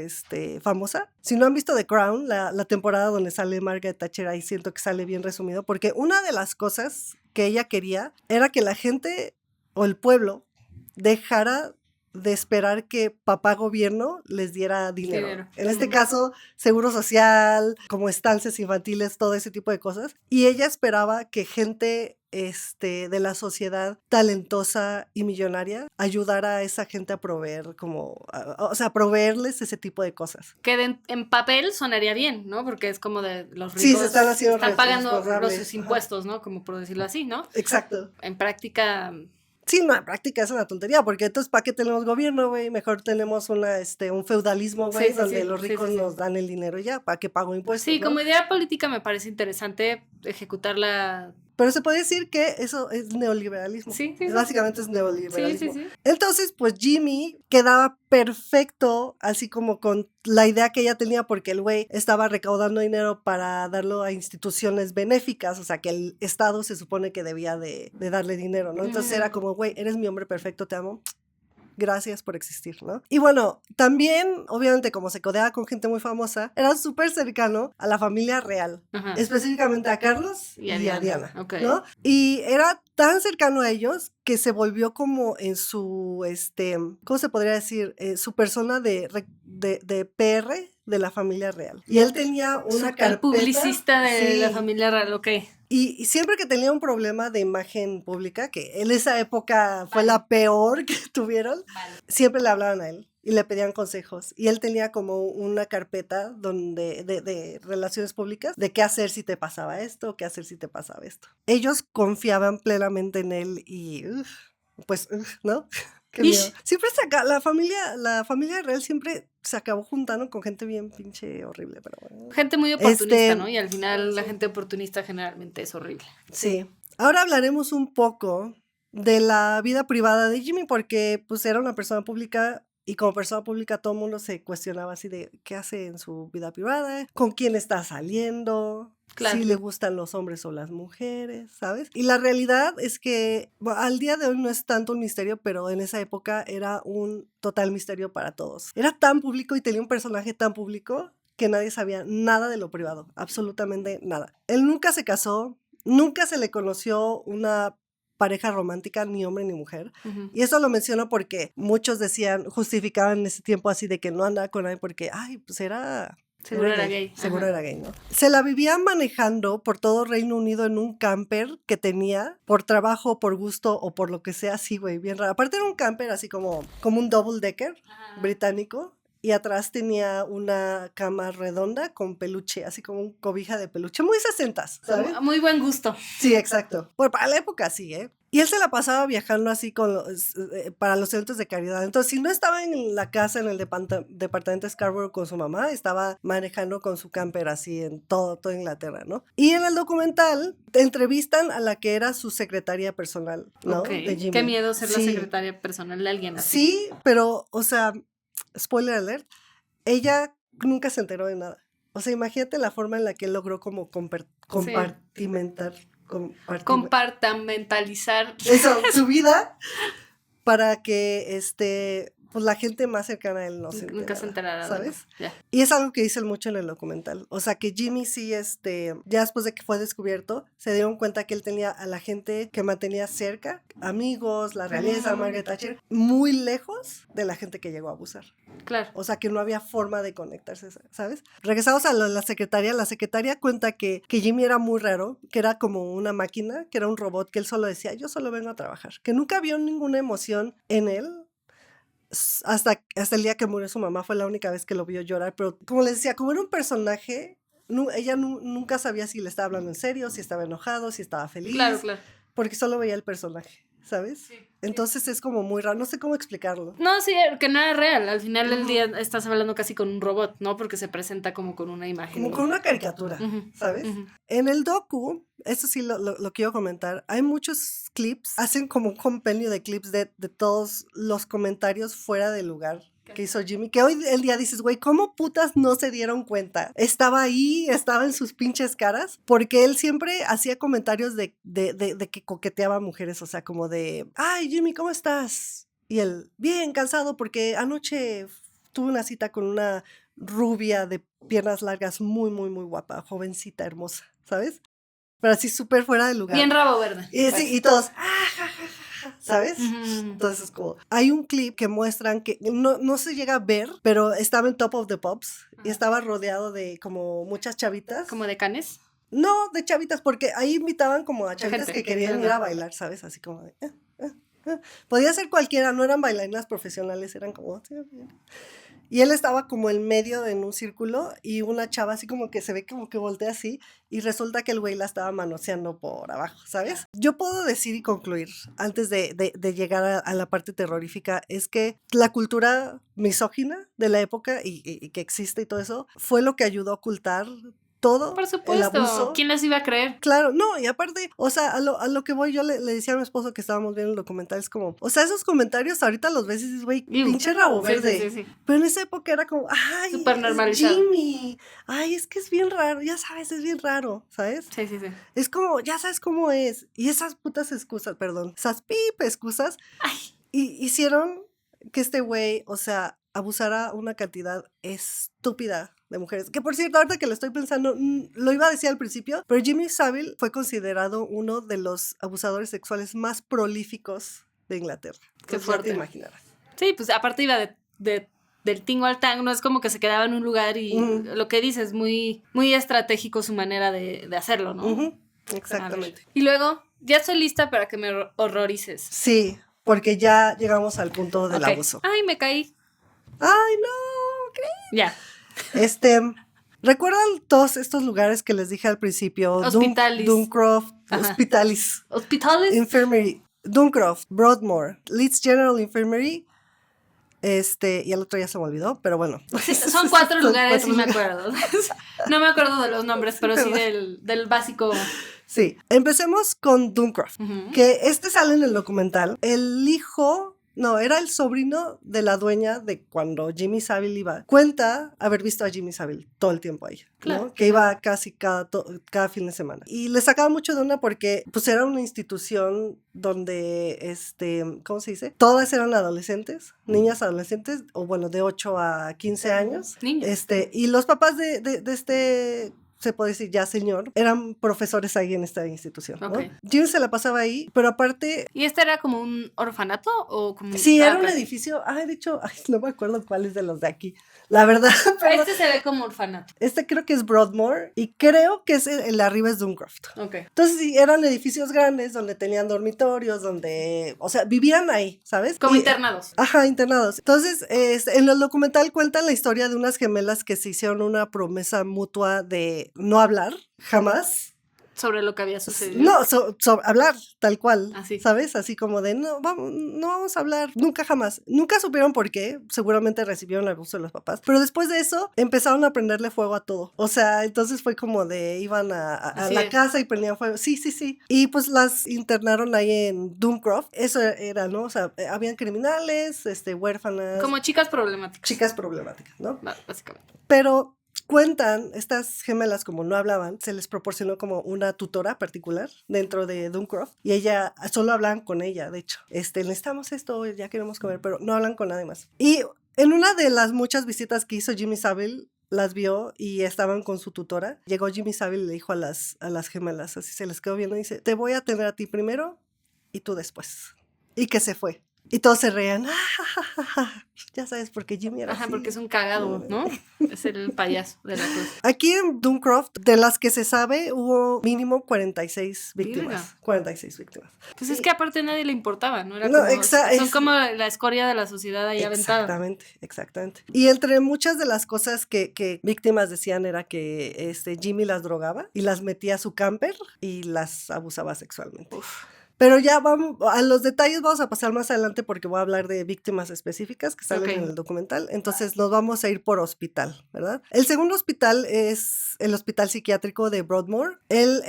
famosa. Si no han visto The Crown, la temporada donde sale Margaret Thatcher, ahí siento que sale bien resumido, porque una de las cosas que ella quería era que la gente o el pueblo dejara de esperar que papá gobierno les diera dinero. En este caso, seguro social, como estancias infantiles, todo ese tipo de cosas. Y ella esperaba que gente de la sociedad talentosa y millonaria ayudara a esa gente a proveer a proveerles ese tipo de cosas. Que en papel sonaría bien, ¿no? Porque es como de los ricos. Sí, se están haciendo están pagando los impuestos, ¿no? Como por decirlo así, ¿no? Exacto. En práctica... Sí, no, en práctica es una tontería, porque entonces, ¿para qué tenemos gobierno, güey? Mejor tenemos un feudalismo, güey, donde los ricos nos dan el dinero ya, ¿para qué pago impuestos? Sí, ¿no? como idea política me parece interesante ejecutarla. Pero se puede decir que eso es neoliberalismo. Sí. Básicamente es neoliberalismo. Sí. Entonces, pues Jimmy quedaba perfecto, así como con la idea que ella tenía, porque el güey estaba recaudando dinero para darlo a instituciones benéficas, o sea, que el Estado se supone que debía de darle dinero, ¿no? Entonces era como, güey, eres mi hombre perfecto, te amo. Gracias por existir, ¿no? Y bueno, también, obviamente, como se codeaba con gente muy famosa, era súper cercano a la familia real, específicamente a Carlos y a Diana, ¿no? Y era tan cercano a ellos que se volvió como en su, ¿cómo se podría decir? Su persona de PR de la familia real. Y él tenía una carpeta. El publicista de la familia real, ok. Y siempre que tenía un problema de imagen pública, que en esa época fue la peor que tuvieron, siempre le hablaban a él y le pedían consejos. Y él tenía como una carpeta de relaciones públicas, de qué hacer si te pasaba esto, qué hacer si te pasaba esto. Ellos confiaban plenamente en él y, ¿no? Qué miedo. Siempre la familia real siempre se acabó juntando con gente bien pinche horrible, pero bueno. Gente muy oportunista, ¿no? Y al final la gente oportunista generalmente es horrible. Sí. Ahora hablaremos un poco de la vida privada de Jimmy, porque pues era una persona pública y como persona pública todo el mundo se cuestionaba así de qué hace en su vida privada, con quién está saliendo, si le gustan los hombres o las mujeres, ¿sabes? Y la realidad es que al día de hoy no es tanto un misterio, pero en esa época era un total misterio para todos. Era tan público y tenía un personaje tan público que nadie sabía nada de lo privado, absolutamente nada. Él nunca se casó, nunca se le conoció una pareja romántica, ni hombre ni mujer. Y eso lo menciono porque muchos justificaban en ese tiempo así de que no andaba con nadie porque, pues era... Seguro era gay. Seguro era gay, ¿no? Se la vivía manejando por todo Reino Unido en un camper que tenía por trabajo, por gusto o por lo que sea, así, güey, bien raro. Aparte era un camper así como un double decker británico. Y atrás tenía una cama redonda con peluche, así como un cobija de peluche. Muy 60s, ¿sabes? Muy buen gusto. Sí, exacto. Bueno, para la época sí, ¿eh? Y él se la pasaba viajando así para los eventos de caridad. Entonces, si no estaba en la casa, en el departamento de Scarborough con su mamá, estaba manejando con su camper así en toda Inglaterra, ¿no? Y en el documental entrevistan a la que era su secretaria personal, ¿no? De Jimmy. Qué miedo ser la secretaria personal de alguien así. Sí, pero, o sea... Spoiler alert, ella nunca se enteró de nada. O sea, imagínate la forma en la que él logró como compartimentalizar eso, su vida para que pues la gente más cercana a él nunca se enterara, ¿sabes? Yeah. Y es algo que dicen mucho en el documental. O sea, que Jimmy sí, ya después de que fue descubierto, se dieron cuenta que él tenía a la gente que mantenía cerca, amigos, la realeza, Margaret Thatcher, muy lejos de la gente que llegó a abusar. Claro. O sea, que no había forma de conectarse, ¿sabes? Regresamos a la secretaria. La secretaria cuenta que Jimmy era muy raro, que era como una máquina, que era un robot, que él solo decía, yo solo vengo a trabajar. Que nunca vio ninguna emoción en él. Hasta el día que murió su mamá fue la única vez que lo vio llorar, pero como les decía, como era un personaje, ella nunca sabía si le estaba hablando en serio, si estaba enojado, si estaba feliz. Claro. Porque solo veía el personaje, ¿sabes? Sí. Entonces es como muy raro, no sé cómo explicarlo. No, sí, que no era real. Al final del día estás hablando casi con un robot, ¿no? Porque se presenta como con una imagen. Como con una caricatura, Ujú, ¿sabes? ujú. En el docu, eso sí lo quiero comentar, hay muchos clips, hacen como un compendio de clips de todos los comentarios fuera de lugar que hizo Jimmy, que hoy el día dices, güey, ¿cómo putas no se dieron cuenta? Estaba ahí, estaba en sus pinches caras, porque él siempre hacía comentarios de que coqueteaba a mujeres, o sea, como de, ay, Jimmy, ¿cómo estás? Y él, bien, cansado porque anoche tuve una cita con una rubia de piernas largas, muy, muy, muy guapa, jovencita, hermosa, ¿sabes? Pero así súper fuera de lugar. Bien rabo verde. Y, sí, y todos, ¿sabes? Ujú. Entonces, como, hay un clip que muestran que no se llega a ver, pero estaba en Top of the Pops y estaba rodeado de como muchas chavitas. Como de canes. No, de chavitas, porque ahí invitaban como a chavitas gente que que querían ir a bailar, ¿sabes? Así como de... Podía ser cualquiera, no eran bailarinas profesionales, eran como... Y él estaba como en medio en un círculo y una chava así como que se ve como que voltea así y resulta que el güey la estaba manoseando por abajo, ¿sabes? Yo puedo decir y concluir antes de llegar a la parte terrorífica es que la cultura misógina de la época y que existe y todo eso fue lo que ayudó a ocultar todo Por el supuesto. abuso. ¿Quién les iba a creer? Claro, no, y aparte, o sea, a lo que voy, yo le decía a mi esposo que estábamos viendo el documental, es como, o sea, esos comentarios ahorita los ves y dices, güey, pinche rabo Sí, verde. sí. Pero en esa época era como, ay, Súper es normalizado. Jimmy, ay, es que es bien raro, ya sabes, es bien raro, ¿sabes? Sí. Es como, ya sabes cómo es. Y esas putas excusas, perdón, esas excusas, Ay. hicieron que este güey, o sea, abusara una cantidad estúpida de mujeres. Que por cierto, ahorita que lo estoy pensando, lo iba a decir al principio, pero Jimmy Savile fue considerado uno de los abusadores sexuales más prolíficos de Inglaterra. Qué Entonces, fuerte. ya te imaginarás. Sí, pues aparte iba del tingo al tango, no es como que se quedaba en un lugar y lo que dices, muy, muy estratégico su manera de hacerlo, ¿no? Exactamente. Y luego, ya estoy lista para que me horrorices. Sí, porque ya llegamos al punto del Ok. abuso. Ay, me caí. Ay, no, ¿qué? Ya. ¿Recuerdan todos estos lugares que les dije al principio? Hospitalis. Duncroft, Ajá. Hospitalis, Hospitales. Infirmary, Duncroft, Broadmoor, Leeds General Infirmary, y el otro ya se me olvidó, pero bueno. Sí, son 4 lugares, sí me lugares. acuerdo. No me acuerdo de los nombres, pero sí del básico. Sí, empecemos con Duncroft, Ujú. que sale en el documental. El hijo, no, era el sobrino de la dueña de cuando Jimmy Savile iba. Cuenta haber visto a Jimmy Savile todo el tiempo ahí, ¿no? Claro. Que iba casi cada fin de semana. Y le sacaba mucho de onda porque pues era una institución donde, ¿cómo se dice? Todas eran adolescentes, niñas adolescentes, o bueno, de 8 a 15 años. Niños. Y los papás de se puede decir ya señor, eran profesores ahí en esta institución, ¿no? Ok. Jim se la pasaba ahí, pero aparte... ¿Y este era como un orfanato o como Sí, era un ok. edificio, de hecho, no me acuerdo cuál es de los de aquí, la verdad. Pero Este se ve como orfanato. creo que es Broadmoor y creo que es el de arriba es Duncroft. Ok. Entonces sí, eran edificios grandes donde tenían dormitorios, donde, o sea, vivían ahí, ¿sabes? Como internados. Ajá, internados. Entonces, en el documental cuentan la historia de unas gemelas que se hicieron una promesa mutua de no hablar, jamás. Sobre lo que había sucedido. No, hablar, tal cual, Así. ¿sabes? Así como de, no vamos a hablar, nunca jamás. Nunca supieron por qué, seguramente recibieron el abuso de los papás, pero después de eso empezaron a prenderle fuego a todo. O sea, entonces fue como de, iban a la casa y prendían fuego. Sí. Y pues las internaron ahí en Duncroft. Eso era, ¿no? O sea, habían criminales, huérfanas. Como chicas problemáticas. Chicas problemáticas, ¿no? Básicamente. Pero cuentan, estas gemelas como no hablaban, se les proporcionó como una tutora particular dentro de Duncroft y ella, solo hablaban con ella, de hecho. Necesitamos esto, ya queremos comer, pero no hablan con nadie más. Y en una de las muchas visitas que hizo Jimmy Savile, las vio y estaban con su tutora. Llegó Jimmy Savile y le dijo a las gemelas, así se les quedó viendo y dice, te voy a atender a ti primero y tú después. Y que se fue. Y todos se reían. Ya sabes, porque Jimmy era así. Porque es un cagado, ¿no? Es el payaso de la cruz. Aquí en Duncroft, de las que se sabe, hubo mínimo 46 víctimas. Virga. 46 víctimas. Pues es que aparte a nadie le importaba, ¿no? Era No, como, son como la escoria de la sociedad ahí aventada. Exactamente. Y entre muchas de las cosas que víctimas decían era que Jimmy las drogaba y las metía a su camper y las abusaba sexualmente. Uf. Pero ya vamos, a los detalles vamos a pasar más adelante porque voy a hablar de víctimas específicas que salen Ok. en el documental. Entonces nos vamos a ir por hospital, ¿verdad? El segundo hospital es el hospital psiquiátrico de Broadmoor. Él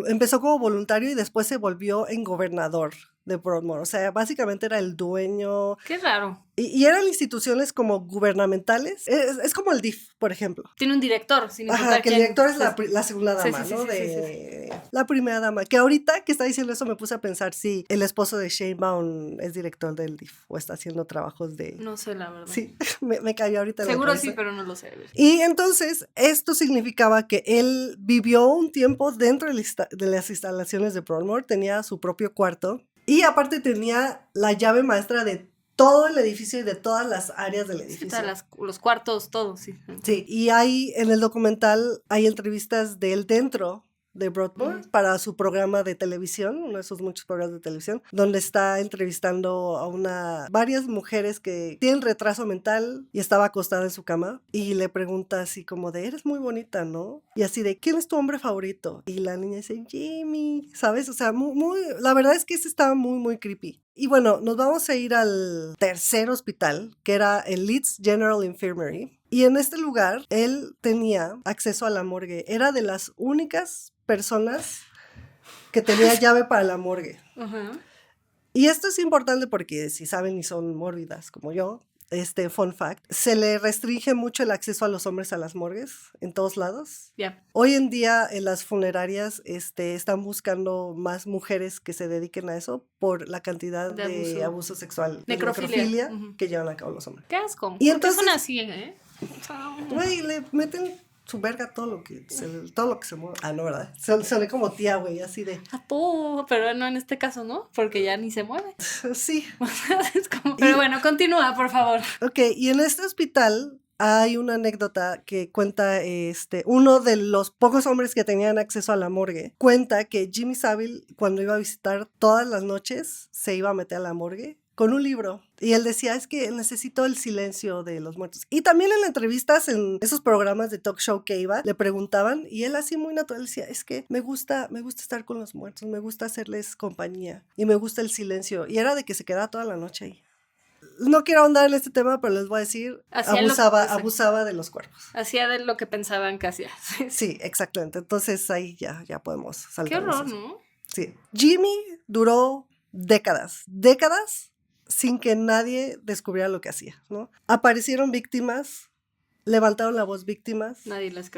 empezó como voluntario y después se volvió en gobernador de Broadmoor. O sea, básicamente era el dueño. Qué raro. Y eran instituciones como gubernamentales. Es como el DIF, por ejemplo. Tiene un director, sin importar Ajá, que el quién. director es la segunda Sí, dama, sí, sí, ¿no? sí, sí, De la primera dama. Que ahorita que está diciendo eso me puse a pensar si el esposo de Sheinbaum es director del DIF o está haciendo trabajos de... No sé, la verdad. Sí, me cayó ahorita en la Seguro cabeza. sí, pero no lo sé. Y entonces esto significaba que él vivió un tiempo dentro de las instalaciones de Broadmoor, tenía su propio cuarto y aparte tenía la llave maestra de todo el edificio y de todas las áreas del Sí, edificio. todas los cuartos, todo, sí. Sí, y hay en el documental hay entrevistas de él dentro de Broadmoor para su programa de televisión, uno de esos muchos programas de televisión, donde está entrevistando a varias mujeres que tienen retraso mental y estaba acostada en su cama y le pregunta así como de, eres muy bonita, ¿no? Y así de, ¿quién es tu hombre favorito? Y la niña dice, Jimmy, ¿sabes? O sea, la verdad es que ese estaba muy, muy creepy. Y bueno, nos vamos a ir al tercer hospital, que era el Leeds General Infirmary. Y en este lugar, él tenía acceso a la morgue. Era de las únicas personas que tenía llave para la morgue. Ajá. Y esto es importante porque si saben y son mórbidas como yo, fun fact, se le restringe mucho el acceso a los hombres a las morgues en todos lados. Ya. Hoy en día en las funerarias están buscando más mujeres que se dediquen a eso por la cantidad de abuso sexual, de necrofilia que llevan a cabo los hombres. Qué asco. Y ¿Por entonces, qué son así, eh? güey, le meten su verga a todo lo que se mueve. Ah, no, ¿verdad? Se ve como tía, güey, así de... Pero no en este caso, ¿no? Porque ya ni se mueve. Sí. Es como... Pero bueno, continúa, por favor. Ok, y en este hospital hay una anécdota que cuenta uno de los pocos hombres que tenían acceso a la morgue. Cuenta que Jimmy Savile, cuando iba a visitar todas las noches, se iba a meter a la morgue con un libro. Y él decía, es que necesito el silencio de los muertos. Y también en las entrevistas, en esos programas de talk show que iba, le preguntaban, y él así muy natural decía, es que me gusta estar con los muertos, me gusta hacerles compañía, y me gusta el silencio. Y era de que se quedaba toda la noche ahí. No quiero ahondar en este tema, pero les voy a decir, abusaba de los cuerpos. Hacía de lo que pensaban que hacía. Sí, exactamente. Entonces ahí ya podemos saltar. Qué horror, ¿no? Sí. Jimmy duró décadas sin que nadie descubriera lo que hacía, ¿no? Aparecieron víctimas, levantaron la voz víctimas. Nadie les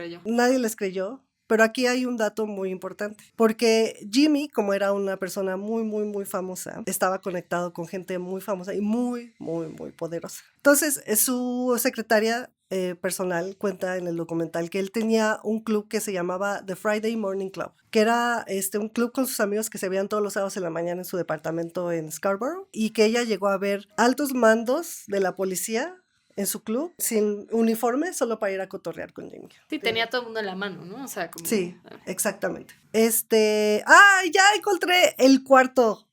creyó. Pero aquí hay un dato muy importante, porque Jimmy, como era una persona muy, muy, muy famosa, estaba conectado con gente muy famosa y muy, muy, muy poderosa. Entonces, su secretaria personal cuenta en el documental que él tenía un club que se llamaba The Friday Morning Club, que era un club con sus amigos que se veían todos los sábados en la mañana en su departamento en Scarborough, y que ella llegó a ver altos mandos de la policía en su club, sin uniforme, solo para ir a cotorrear con Jimmy. Sí, tenía todo el mundo en la mano, ¿no? O sea, como... Sí, exactamente. Ya encontré el cuarto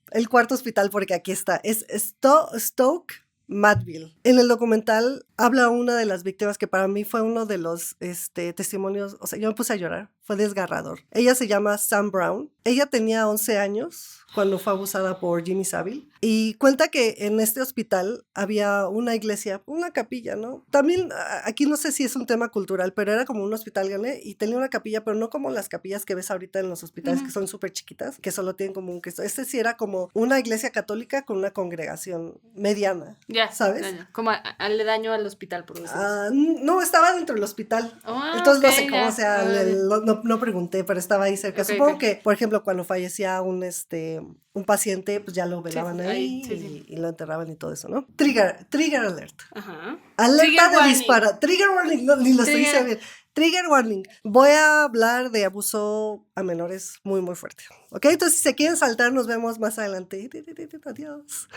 hospital, porque aquí está. Es Stoke Madville. En el documental habla una de las víctimas que para mí fue uno de los testimonios, o sea, yo me puse a llorar, fue desgarrador. Ella se llama Sam Brown. Ella tenía 11 años cuando fue abusada por Jimmy Savile, y cuenta que en este hospital había una iglesia, una capilla, ¿no? También aquí no sé si es un tema cultural, pero era como un hospital grande y tenía una capilla, pero no como las capillas que ves ahorita en los hospitales, que son súper chiquitas, que solo tienen como un Cristo. Sí era como una iglesia católica con una congregación mediana, ya, ¿sabes? Ya. Como aledaño al hospital, por decirlo. No, estaba dentro del hospital. Entonces no sé cómo, o sea, no pregunté, pero estaba ahí cerca. Supongo que, por ejemplo, cuando fallecía un paciente, pues ya lo velaban ahí y lo enterraban y todo eso, ¿no? Trigger alert. Ajá. Alerta de disparo. Trigger warning, no, ni lo estoy diciendo bien. Trigger warning. Voy a hablar de abuso a menores muy, muy fuerte. ¿Ok? Entonces, si se quieren saltar, nos vemos más adelante. Adiós.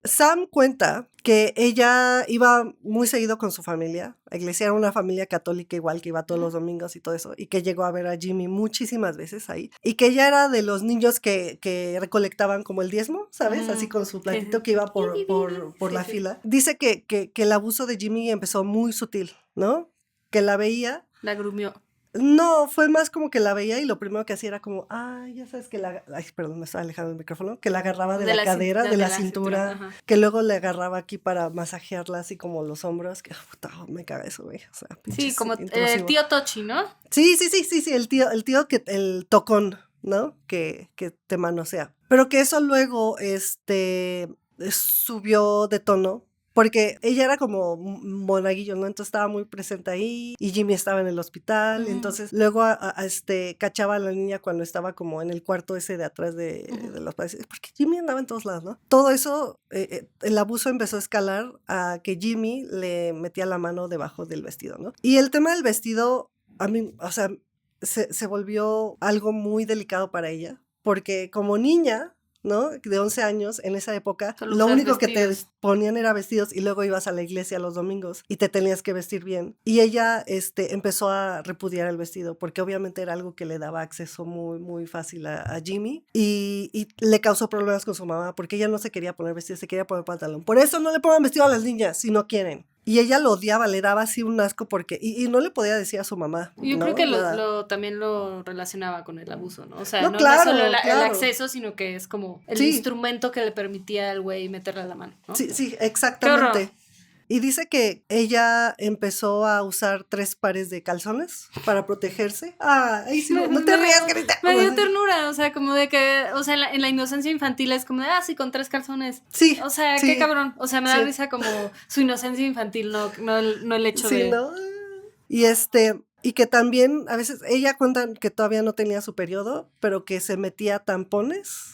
Sam cuenta que ella iba muy seguido con su familia. La iglesia era una familia católica igual, que iba todos los domingos y todo eso, y que llegó a ver a Jimmy muchísimas veces ahí. Y que ella era de los niños que recolectaban como el diezmo, ¿sabes? Así con su platito que iba por la fila. Dice que el abuso de Jimmy empezó muy sutil, ¿no? Que la veía. La grumió. No, fue más como que la veía y lo primero que hacía era como, ya sabes que ay, perdón, me estaba alejando del micrófono, que la agarraba de la cadera, de la cintura, ajá. que luego le agarraba aquí para masajearla así como los hombros, que puta, me caga eso, güey, o sea, Sí, pinches como el intrusivos. tío Tochi, ¿no? Sí, el tío que, el tocón, ¿no? Que te manosea. Pero que eso luego, subió de tono. Porque ella era como monaguillo, ¿no? Entonces estaba muy presente ahí y Jimmy estaba en el hospital. Entonces luego cachaba a la niña cuando estaba como en el cuarto ese de atrás de los padres. Porque Jimmy andaba en todos lados, ¿no? Todo eso, el abuso empezó a escalar a que Jimmy le metía la mano debajo del vestido, ¿no? Y el tema del vestido, a mí, o sea, se volvió algo muy delicado para ella. Porque como niña, ¿no? De 11 años, en esa época, Solo lo usas único vestidos. que te ponían era vestidos y luego ibas a la iglesia los domingos y te tenías que vestir bien. Y ella empezó a repudiar el vestido porque obviamente era algo que le daba acceso muy, muy fácil a Jimmy y le causó problemas con su mamá porque ella no se quería poner vestido, se quería poner pantalón. Por eso no le pongan vestido a las niñas si no quieren. Y ella lo odiaba, le daba así un asco porque, y no le podía decir a su mamá. Yo ¿no? creo que Nada. también lo relacionaba con el abuso, ¿no? O sea, No, no claro, solo el claro. acceso, sino que es como el Sí. instrumento que le permitía al güey meterle la mano, ¿no? Sí, Qué horror. exactamente. Y dice que ella empezó a usar 3 pares de calzones para protegerse. Ahí sí, no te rías, carita. Me dio ternura, o sea, como de que, o sea, en la inocencia infantil es como de, sí, con 3 calzones. Sí. O sea, sí, qué cabrón. O sea, me da sí. risa como su inocencia infantil, no el hecho Sí, de... ¿no? Y y que también a veces ella cuenta que todavía no tenía su periodo, pero que se metía tampones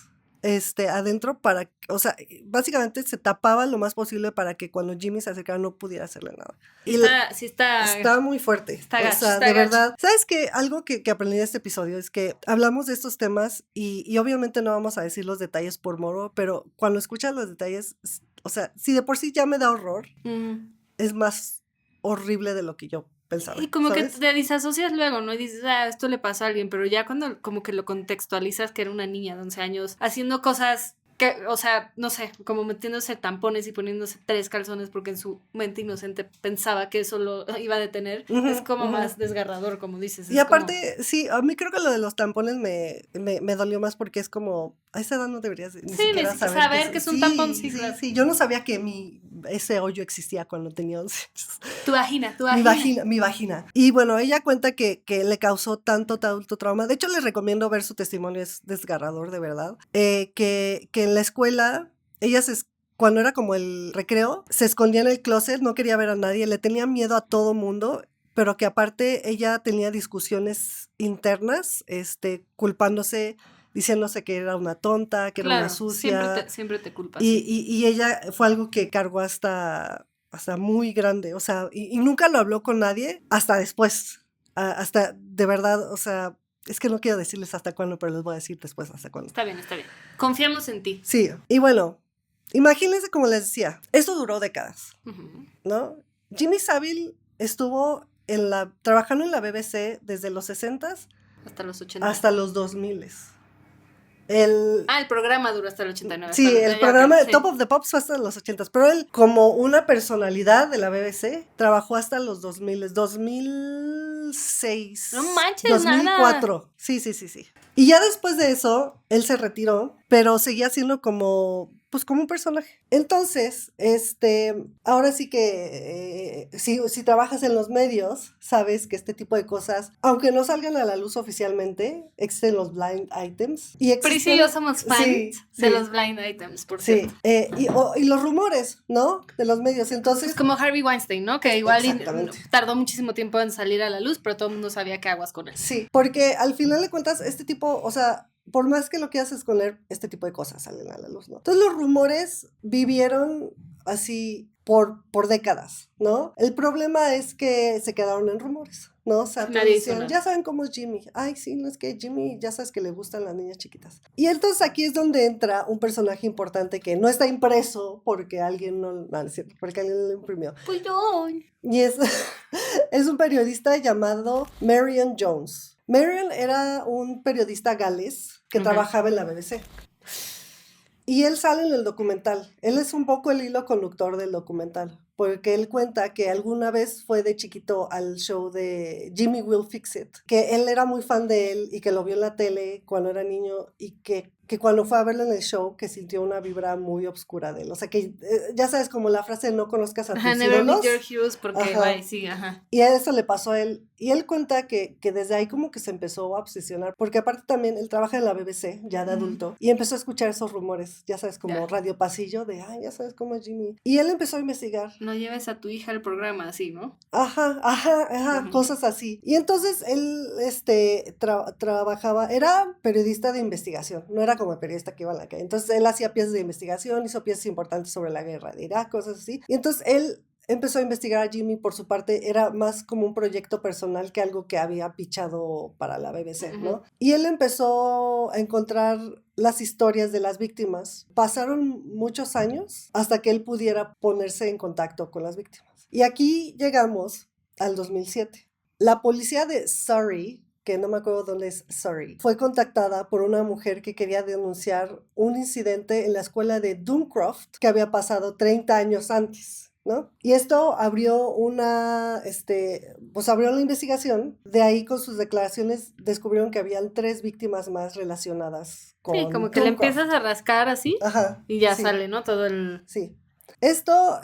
adentro para, o sea, básicamente se tapaba lo más posible para que cuando Jimmy se acercara no pudiera hacerle nada. Sí está... Está muy fuerte. Está o gacho, sea, está de gacho. verdad. ¿Sabes qué? Algo que aprendí de este episodio es que hablamos de estos temas y obviamente no vamos a decir los detalles por moro, pero cuando escuchas los detalles, o sea, si de por sí ya me da horror, es más horrible de lo que yo pensaba. Y como ¿sabes? que te disasocias luego, ¿no? Y dices, esto le pasó a alguien, pero ya cuando como que lo contextualizas que era una niña de 11 años haciendo cosas que, o sea, no sé, como metiéndose tampones y poniéndose 3 calzones porque en su mente inocente pensaba que eso lo iba a detener, es como más desgarrador, como dices. Y aparte, sí, a mí creo que lo de los tampones me dolió más porque es como, a esa edad no deberías ni siquiera saber que es un tampón, sí, claro. Sí, yo no sabía que ese hoyo existía cuando tenía 11 años. Tu vagina. Mi vagina. Y bueno, ella cuenta que le causó tanto trauma. De hecho, les recomiendo ver su testimonio, es desgarrador, de verdad. Que en la escuela, cuando era como el recreo, se escondía en el closet, no quería ver a nadie, le tenía miedo a todo mundo, pero que aparte ella tenía discusiones internas, culpándose, diciéndose que era una tonta, que era una sucia. Siempre te culpas. Y ella fue algo que cargó hasta muy grande, o sea, y nunca lo habló con nadie hasta después, hasta de verdad, o sea, es que no quiero decirles hasta cuándo, pero les voy a decir después hasta cuándo. Está bien. Confiamos en ti. Sí, y bueno, imagínense como les decía, esto duró décadas, ¿no? Jimmy Savile estuvo trabajando en la BBC desde los 60s hasta los 80. hasta los 2000s. El programa duró hasta el 89. Sí, el programa de Top of the Pops fue hasta los 80s, pero él, como una personalidad de la BBC, trabajó hasta los 2006. No manches, 2004. nada. Sí. Y ya después de eso, él se retiró, pero seguía siendo como un personaje. Entonces, ahora sí que si trabajas en los medios, sabes que este tipo de cosas, aunque no salgan a la luz oficialmente, existen los blind items. Pero yo somos fans de los blind items, por cierto. Y los rumores, ¿no? De los medios. Entonces, pues como Harvey Weinstein, ¿no? Que igual tardó muchísimo tiempo en salir a la luz, pero todo el mundo sabía qué aguas con él. Sí, porque al final de cuentas, este tipo, o sea, por más que lo quieras esconder, este tipo de cosas salen a la luz, ¿no? Entonces los rumores vivieron así por décadas, ¿no? El problema es que se quedaron en rumores, ¿no? O sea, decían, ya saben cómo es Jimmy. Ay, sí, no es que Jimmy, ya sabes que le gustan las niñas chiquitas. Y entonces aquí es donde entra un personaje importante que no está impreso porque alguien porque alguien lo imprimió. Pues yo. Y es un periodista llamado Marion Jones. Marion era un periodista galés que trabajaba en la BBC. Y él sale en el documental. Él es un poco el hilo conductor del documental. porque él cuenta que alguna vez fue de chiquito al show de Jimmy Will Fix It, que él era muy fan de él y que lo vio en la tele cuando era niño y que cuando fue a verlo en el show que sintió una vibra muy oscura de él. O sea que ya sabes como la frase no conozcas a tus Never ídolos. meet your heroes porque Ajá. sí, ajá. Y a eso le pasó a él. Y él cuenta que desde ahí como que se empezó a obsesionar, porque aparte también él trabaja en la BBC, ya de adulto, y empezó a escuchar esos rumores, ya sabes, como radio pasillo de, ay, ya sabes cómo es Jimmy. Y él empezó a investigar. No lleves a tu hija al programa así, ¿no? Ajá, cosas así. Y entonces él trabajaba, era periodista de investigación, no era como el periodista que iba a la calle. Entonces él hacía piezas de investigación, hizo piezas importantes sobre la guerra de Irak, cosas así. Y entonces él empezó a investigar a Jimmy por su parte, era más como un proyecto personal que algo que había pichado para la BBC, ¿no? Y él empezó a encontrar las historias de las víctimas. Pasaron muchos años hasta que él pudiera ponerse en contacto con las víctimas. Y aquí llegamos al 2007. La policía de Surrey, que no me acuerdo dónde es Surrey, fue contactada por una mujer que quería denunciar un incidente en la escuela de Duncroft que había pasado 30 años antes, ¿no? Y esto abrió abrió la investigación. De ahí, con sus declaraciones, descubrieron que habían 3 víctimas más relacionadas con Sí, como que Duncroft. le empiezas a rascar así. Ajá, y ya sí. sale, ¿no? Todo el... Sí. Esto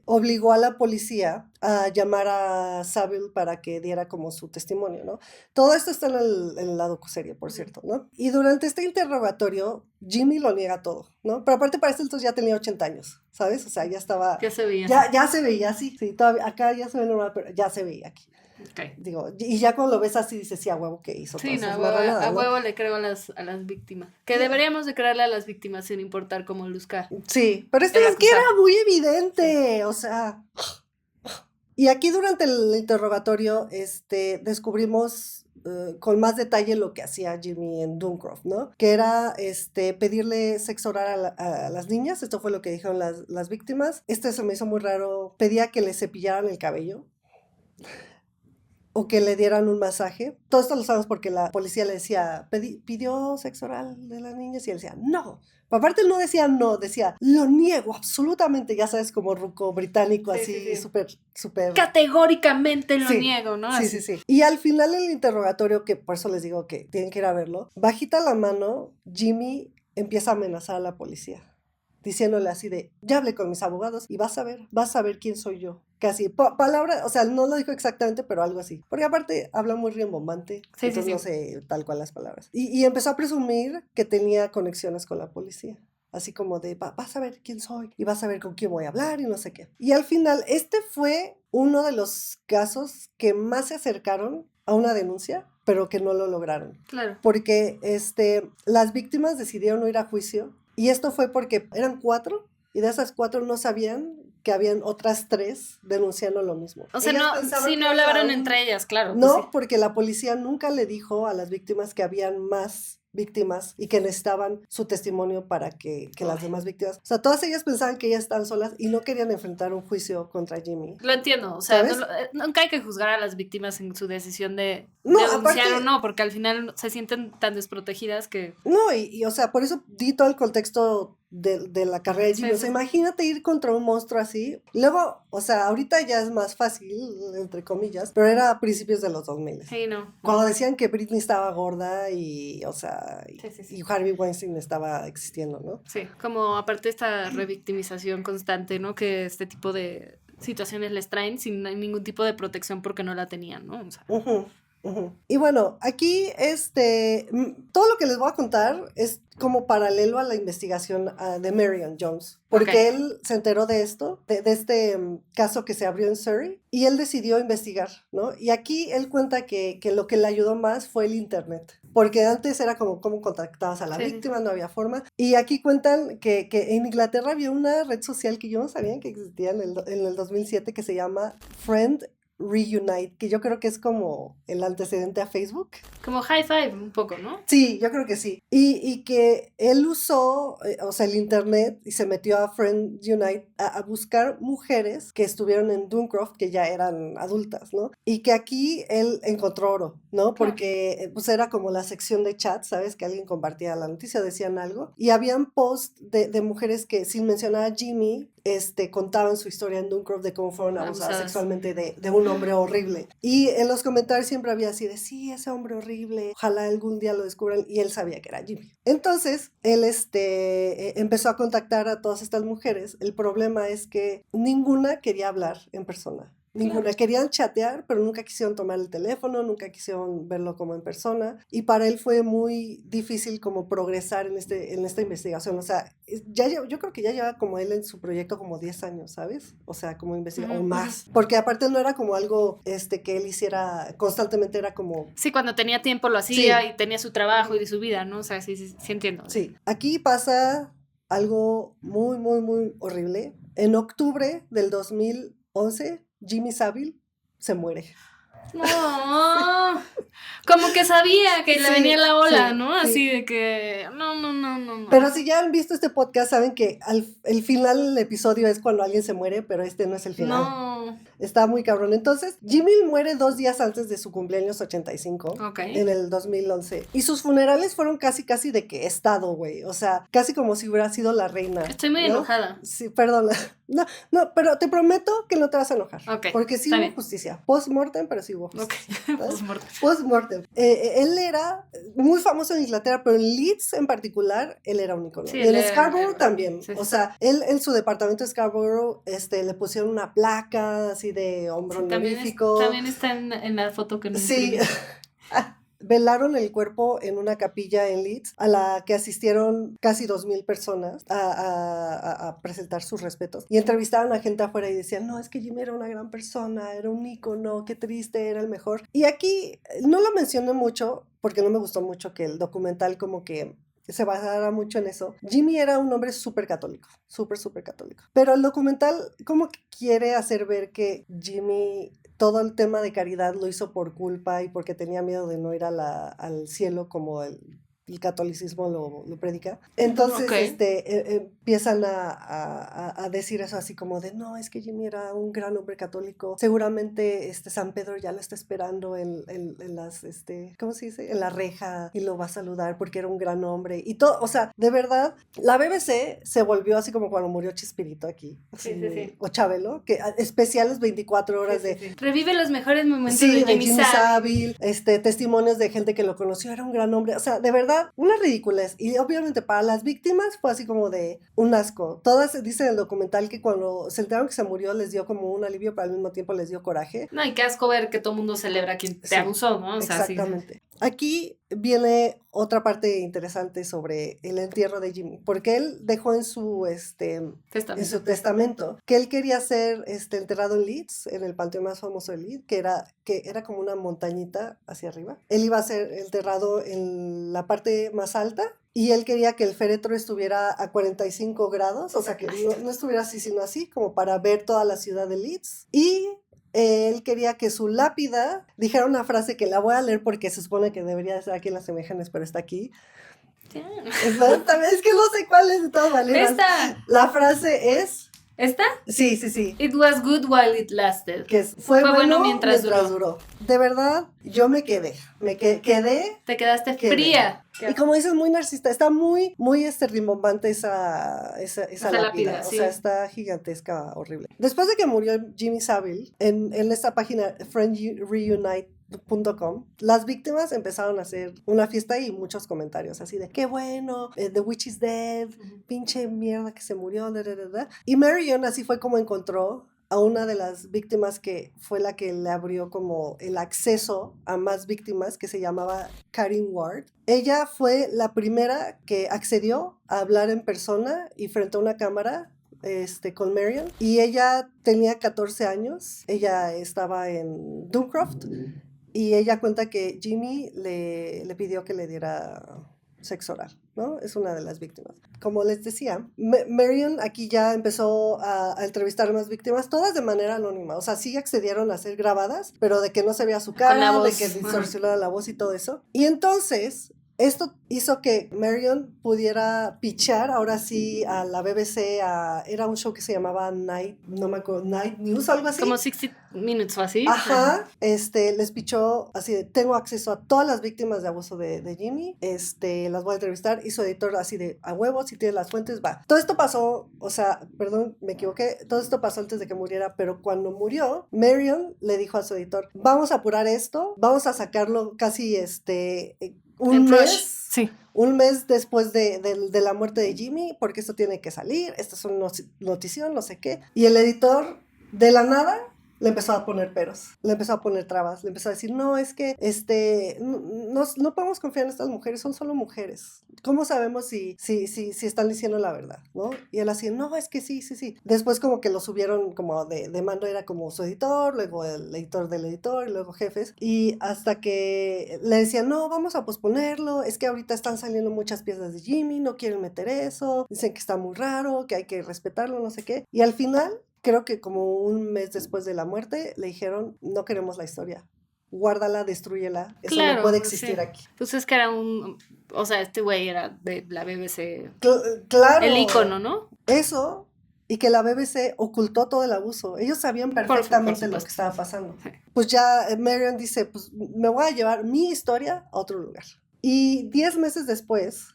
obligó a la policía a llamar a Saville para que diera como su testimonio, ¿no? Todo esto está en la docuserie, por cierto, ¿no? Y durante este interrogatorio, Jimmy lo niega todo, ¿no? Pero aparte para esto entonces ya tenía 80 años, ¿sabes? O sea, ya estaba... Ya se veía. Ya se veía así, sí, todavía, acá ya se ve normal, pero ya se veía aquí. Okay. Digo, y ya cuando lo ves así dices, sí, a huevo que hizo. Sí, no, a huevo le creo a las víctimas. Que deberíamos de creerle a las víctimas sin importar cómo luzca. Sí, pero esta es que era muy evidente, o sea... Y aquí durante el interrogatorio descubrimos con más detalle lo que hacía Jimmy en Duncroft, ¿no? Que era pedirle sexo oral a las niñas. Esto fue lo que dijeron las víctimas. Se me hizo muy raro. Pedía que le cepillaran el cabello o que le dieran un masaje. Todo esto lo sabemos porque la policía le decía, pidió sexo oral de las niñas, y él decía, no. Pero aparte él no decía no, decía, lo niego absolutamente, ya sabes, como ruco británico, sí, así, súper... Categóricamente lo niego, ¿no? Sí. Y al final del interrogatorio, que por eso les digo que tienen que ir a verlo, bajita la mano, Jimmy empieza a amenazar a la policía, diciéndole así de, ya hablé con mis abogados y vas a ver quién soy yo. Casi, palabra, o sea, no lo dijo exactamente, pero algo así. Porque aparte habla muy rimbombante, entonces no sé tal cual las palabras. Y empezó a presumir que tenía conexiones con la policía. Así como de, vas a ver quién soy y vas a ver con quién voy a hablar y no sé qué. Y al final, fue uno de los casos que más se acercaron a una denuncia, pero que no lo lograron. Claro. Porque las víctimas decidieron no ir a juicio. Y esto fue porque eran 4 y de esas 4 no sabían que habían otras 3 denunciando lo mismo. O sea, no hablaron entre ellas, claro. No, pues sí. Porque la policía nunca le dijo a las víctimas que habían más víctimas y que necesitaban su testimonio para que las demás víctimas, o sea, todas ellas pensaban que ellas estaban solas y no querían enfrentar un juicio contra Jimmy. Lo entiendo, o sea, nunca hay que juzgar a las víctimas en su decisión de denunciar aparte, o no, porque al final se sienten tan desprotegidas que... No, y o sea, por eso di todo el contexto de la carrera de Jimmy. O sea, imagínate ir contra un monstruo así. Luego, o sea, ahorita ya es más fácil, entre comillas, pero era a principios de los 2000. Sí, no. Cuando decían que Britney estaba gorda y, o sea, y Harvey Weinstein estaba existiendo, ¿no? Sí, como aparte esta revictimización constante, ¿no? Que este tipo de situaciones les traen sin ningún tipo de protección porque no la tenían, ¿no? O sea... Y bueno, aquí todo lo que les voy a contar es como paralelo a la investigación de Marion Jones, porque él se enteró de esto, de este caso que se abrió en Surrey, y él decidió investigar, ¿no? Y aquí él cuenta que lo que le ayudó más fue el internet, porque antes era como cómo contactabas a la víctima, no había forma, y aquí cuentan que en Inglaterra había una red social que yo no sabía que existía en el 2007 que se llama Friend Reunite, que yo creo que es como el antecedente a Facebook. Como High Five, un poco, ¿no? Sí, yo creo que sí. Y que él usó, o sea, el internet y se metió a Friend Unite a buscar mujeres que estuvieron en Duncroft, que ya eran adultas, ¿no? Y que aquí él encontró oro, ¿no? Porque pues era como la sección de chat, ¿sabes? Que alguien compartía la noticia, decían algo. Y habían posts de mujeres que, sin mencionar a Jimmy, contaban su historia en Duncroft de cómo fueron abusadas Abusadas. sexualmente de un hombre horrible. Y en los comentarios siempre había así de, sí, ese hombre horrible, ojalá algún día lo descubran, y él sabía que era Jimmy. Entonces, él empezó a contactar a todas estas mujeres. El problema es que ninguna quería hablar en persona. Ninguna. Claro. Querían chatear, pero nunca quisieron tomar el teléfono, nunca quisieron verlo como en persona. Y para él fue muy difícil como progresar en esta investigación. O sea, yo creo que ya lleva como él en su proyecto como 10 años, ¿sabes? O sea, como investigador, o más. Porque aparte no era como algo que él hiciera constantemente, era como... Sí, cuando tenía tiempo lo hacía Sí. y tenía su trabajo y su vida, ¿no? O sea, sí entiendo. Sí, aquí pasa algo muy, muy, muy horrible. En octubre del 2011, Jimmy Savile se muere. No, como que sabía que le Sí, venía la ola, sí, ¿no? sí. Así de que no. Pero si ya han visto este podcast, saben que el final del episodio es cuando alguien se muere, pero este no es el final. No. Está muy cabrón. Entonces, Jimmy muere 2 días antes de su cumpleaños 85, Ok. en el 2011. Y sus funerales fueron casi de que estado, güey. O sea, casi como si hubiera sido la reina. Estoy muy ¿no? enojada. Sí, perdona. No, pero te prometo que no te vas a enojar. Ok, Porque sí está hubo bien. justicia. Post-mortem, pero sí hubo justicia. Ok, postmortem. Post-mortem. Él era muy famoso en Inglaterra, pero en Leeds en particular, él era un icono. Sí, y él en era- Scarborough también. sí. O sea, él en su departamento de Scarborough le pusieron una placa así de hombro Sí, honorífico. también está en la foto que nos Sí. escribí. Velaron el cuerpo en una capilla en Leeds a la que asistieron casi 2,000 personas a presentar sus respetos y entrevistaron a gente afuera y decían, no, es que Jimmy era una gran persona, era un ícono, qué triste, era el mejor. Y aquí no lo mencioné mucho porque no me gustó mucho que el documental como que se basara mucho en eso. Jimmy era un hombre súper católico, súper católico. Pero el documental como que quiere hacer ver que Jimmy... Todo el tema de caridad lo hizo por culpa y porque tenía miedo de no ir al cielo como el catolicismo lo predica. Entonces, Ok. empiezan a decir eso así como de, no, es que Jimmy era un gran hombre católico. Seguramente San Pedro ya lo está esperando en las, ¿cómo se dice? En la reja y lo va a saludar porque era un gran hombre. Y todo, o sea, de verdad, la BBC se volvió así como cuando murió Chespirito aquí. Sí, así, sí. O Chabelo, que especiales 24 horas de... Revive los mejores momentos Sí, de Jimmy Savile. Savile, testimonios de gente que lo conoció, era un gran hombre, o sea, de verdad, una ridiculez, y obviamente para las víctimas fue así como de un asco. Todas dicen en el documental que cuando se enteraron que se murió les dio como un alivio, pero al mismo tiempo les dio coraje. No, y qué asco ver que todo el mundo celebra a quien te Sí, abusó, ¿no? O sea, exactamente. Aquí viene otra parte interesante sobre el entierro de Jimmy, porque él dejó en su testamento que él quería ser enterrado en Leeds, en el panteón más famoso de Leeds, que era como una montañita hacia arriba. Él iba a ser enterrado en la parte más alta y él quería que el féretro estuviera a 45 grados, o sea, que no estuviera así, sino así, como para ver toda la ciudad de Leeds. Y él quería que su lápida dijera una frase que la voy a leer porque se supone que debería estar aquí en las imágenes, pero está aquí. Yeah. Es que no sé cuál es de todas maneras. Esta. La frase es... ¿Esta? Sí. It was good while it lasted. Que fue bueno mientras duró. De verdad, yo me quedé. Quedé. Te quedaste fría. Y como dices, muy narcisista. Está muy, muy rimbombante esa lápida. Sí. O sea, está gigantesca, horrible. Después de que murió Jimmy Savile, en esta página friendreunite.com, las víctimas empezaron a hacer una fiesta y muchos comentarios así de qué bueno, The Witch is Dead, pinche mierda que se murió, y Marion así fue como encontró a una de las víctimas que fue la que le abrió como el acceso a más víctimas, que se llamaba Karen Ward. Ella fue la primera que accedió a hablar en persona y frente a una cámara con Marion, y ella tenía 14 años, ella estaba en Duncroft y ella cuenta que Jimmy le pidió que le diera sexo oral, ¿no? Es una de las víctimas. Como les decía, Marion aquí ya empezó a entrevistar a más víctimas, todas de manera anónima, o sea, sí accedieron a ser grabadas, pero de que no se veía su cara, de que distorsionara la voz y todo eso. Y entonces esto hizo que Marion pudiera pitchar ahora sí a la BBC, era un show que se llamaba Night News, algo así. Como 60 Minutes o así. Ajá, les pichó así de, tengo acceso a todas las víctimas de abuso de Jimmy, las voy a entrevistar, y su editor así de, a huevo, si tienes las fuentes, va. Todo esto pasó, o sea, perdón, me equivoqué, todo esto pasó antes de que muriera, pero cuando murió, Marion le dijo a su editor, vamos a apurar esto, vamos a sacarlo casi, un mes. Sí. Un mes después de la muerte de Jimmy, porque esto tiene que salir, esto es una notición, no sé qué. Y el editor, de la nada, le empezó a poner peros, le empezó a poner trabas, le empezó a decir, no, es que no podemos confiar en estas mujeres, son solo mujeres. ¿Cómo sabemos si están diciendo la verdad? ¿No? Y él así, no, es que sí. Después como que lo subieron como de mando, era como su editor, luego el editor del editor, y luego jefes, y hasta que le decían, no, vamos a posponerlo, es que ahorita están saliendo muchas piezas de Jimmy, no quieren meter eso, dicen que está muy raro, que hay que respetarlo, no sé qué. Y al final, creo que como un mes después de la muerte, le dijeron, no queremos la historia, guárdala, destrúyela, eso Claro, no puede existir sí. aquí. Pues es que era o sea, este güey era de la BBC. Claro. El ícono, ¿no? Eso, y que la BBC ocultó todo el abuso. Ellos sabían perfectamente lo que estaba pasando. Sí. Pues ya Marion dice, pues me voy a llevar mi historia a otro lugar. Y 10 meses después,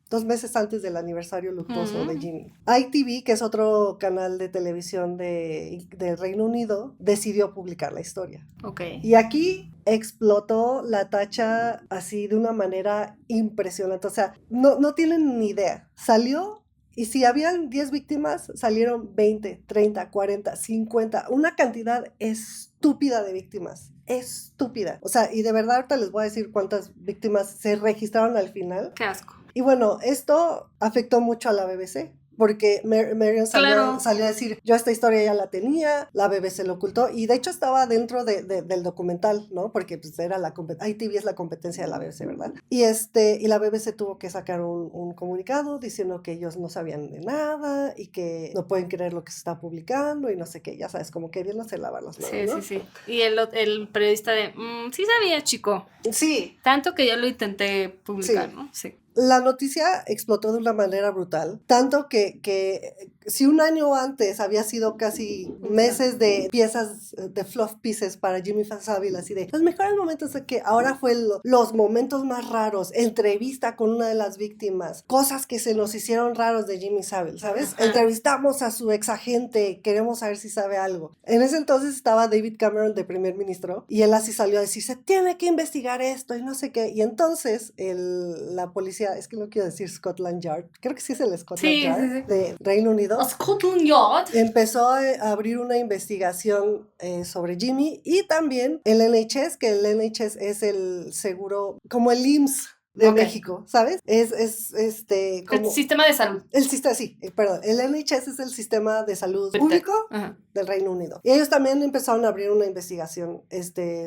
2 meses antes del aniversario luctuoso de Jimmy, ITV, que es otro canal de televisión de Reino Unido, decidió publicar la historia. Ok. Y aquí explotó la tacha así de una manera impresionante. O sea, no tienen ni idea. Salió, y si habían 10 víctimas, salieron 20, 30, 40, 50, una cantidad estúpida de víctimas. Estúpida. O sea, y de verdad ahorita les voy a decir cuántas víctimas se registraron al final. Qué asco. Y bueno, esto afectó mucho a la BBC, porque Marion salió a decir, yo esta historia ya la tenía, la BBC lo ocultó, y de hecho estaba dentro del documental, ¿no? Porque pues era ITV es la competencia de la BBC, ¿verdad? Y la BBC tuvo que sacar un comunicado diciendo que ellos no sabían de nada, y que no pueden creer lo que se está publicando, y no sé qué, ya sabes, como queriéndose lavar las manos, ¿no? Sí. Y el periodista de, sí sabía, chico. Sí. Tanto que yo lo intenté publicar, Sí. ¿no? Sí. La noticia explotó de una manera brutal, tanto que si un año antes había sido casi meses de piezas de fluff pieces para Jimmy Savile, así de los mejores momentos, de que ahora fue los momentos más raros, entrevista con una de las víctimas, cosas que se nos hicieron raros de Jimmy Savile, ¿sabes? Ajá. Entrevistamos a su ex agente, queremos saber si sabe algo. En ese entonces estaba David Cameron de primer ministro, y él así salió a decir, se tiene que investigar esto y no sé qué, y entonces la policía, es que no quiero decir Scotland Yard, creo que sí es el Scotland Yard de Reino Unido, Scotland Yard empezó a abrir una investigación sobre Jimmy, y también el NHS, que el NHS es el seguro, como el IMSS de México, ¿sabes? Es como el sistema de salud. El NHS es el sistema de salud público del Reino Unido. Y ellos también empezaron a abrir una investigación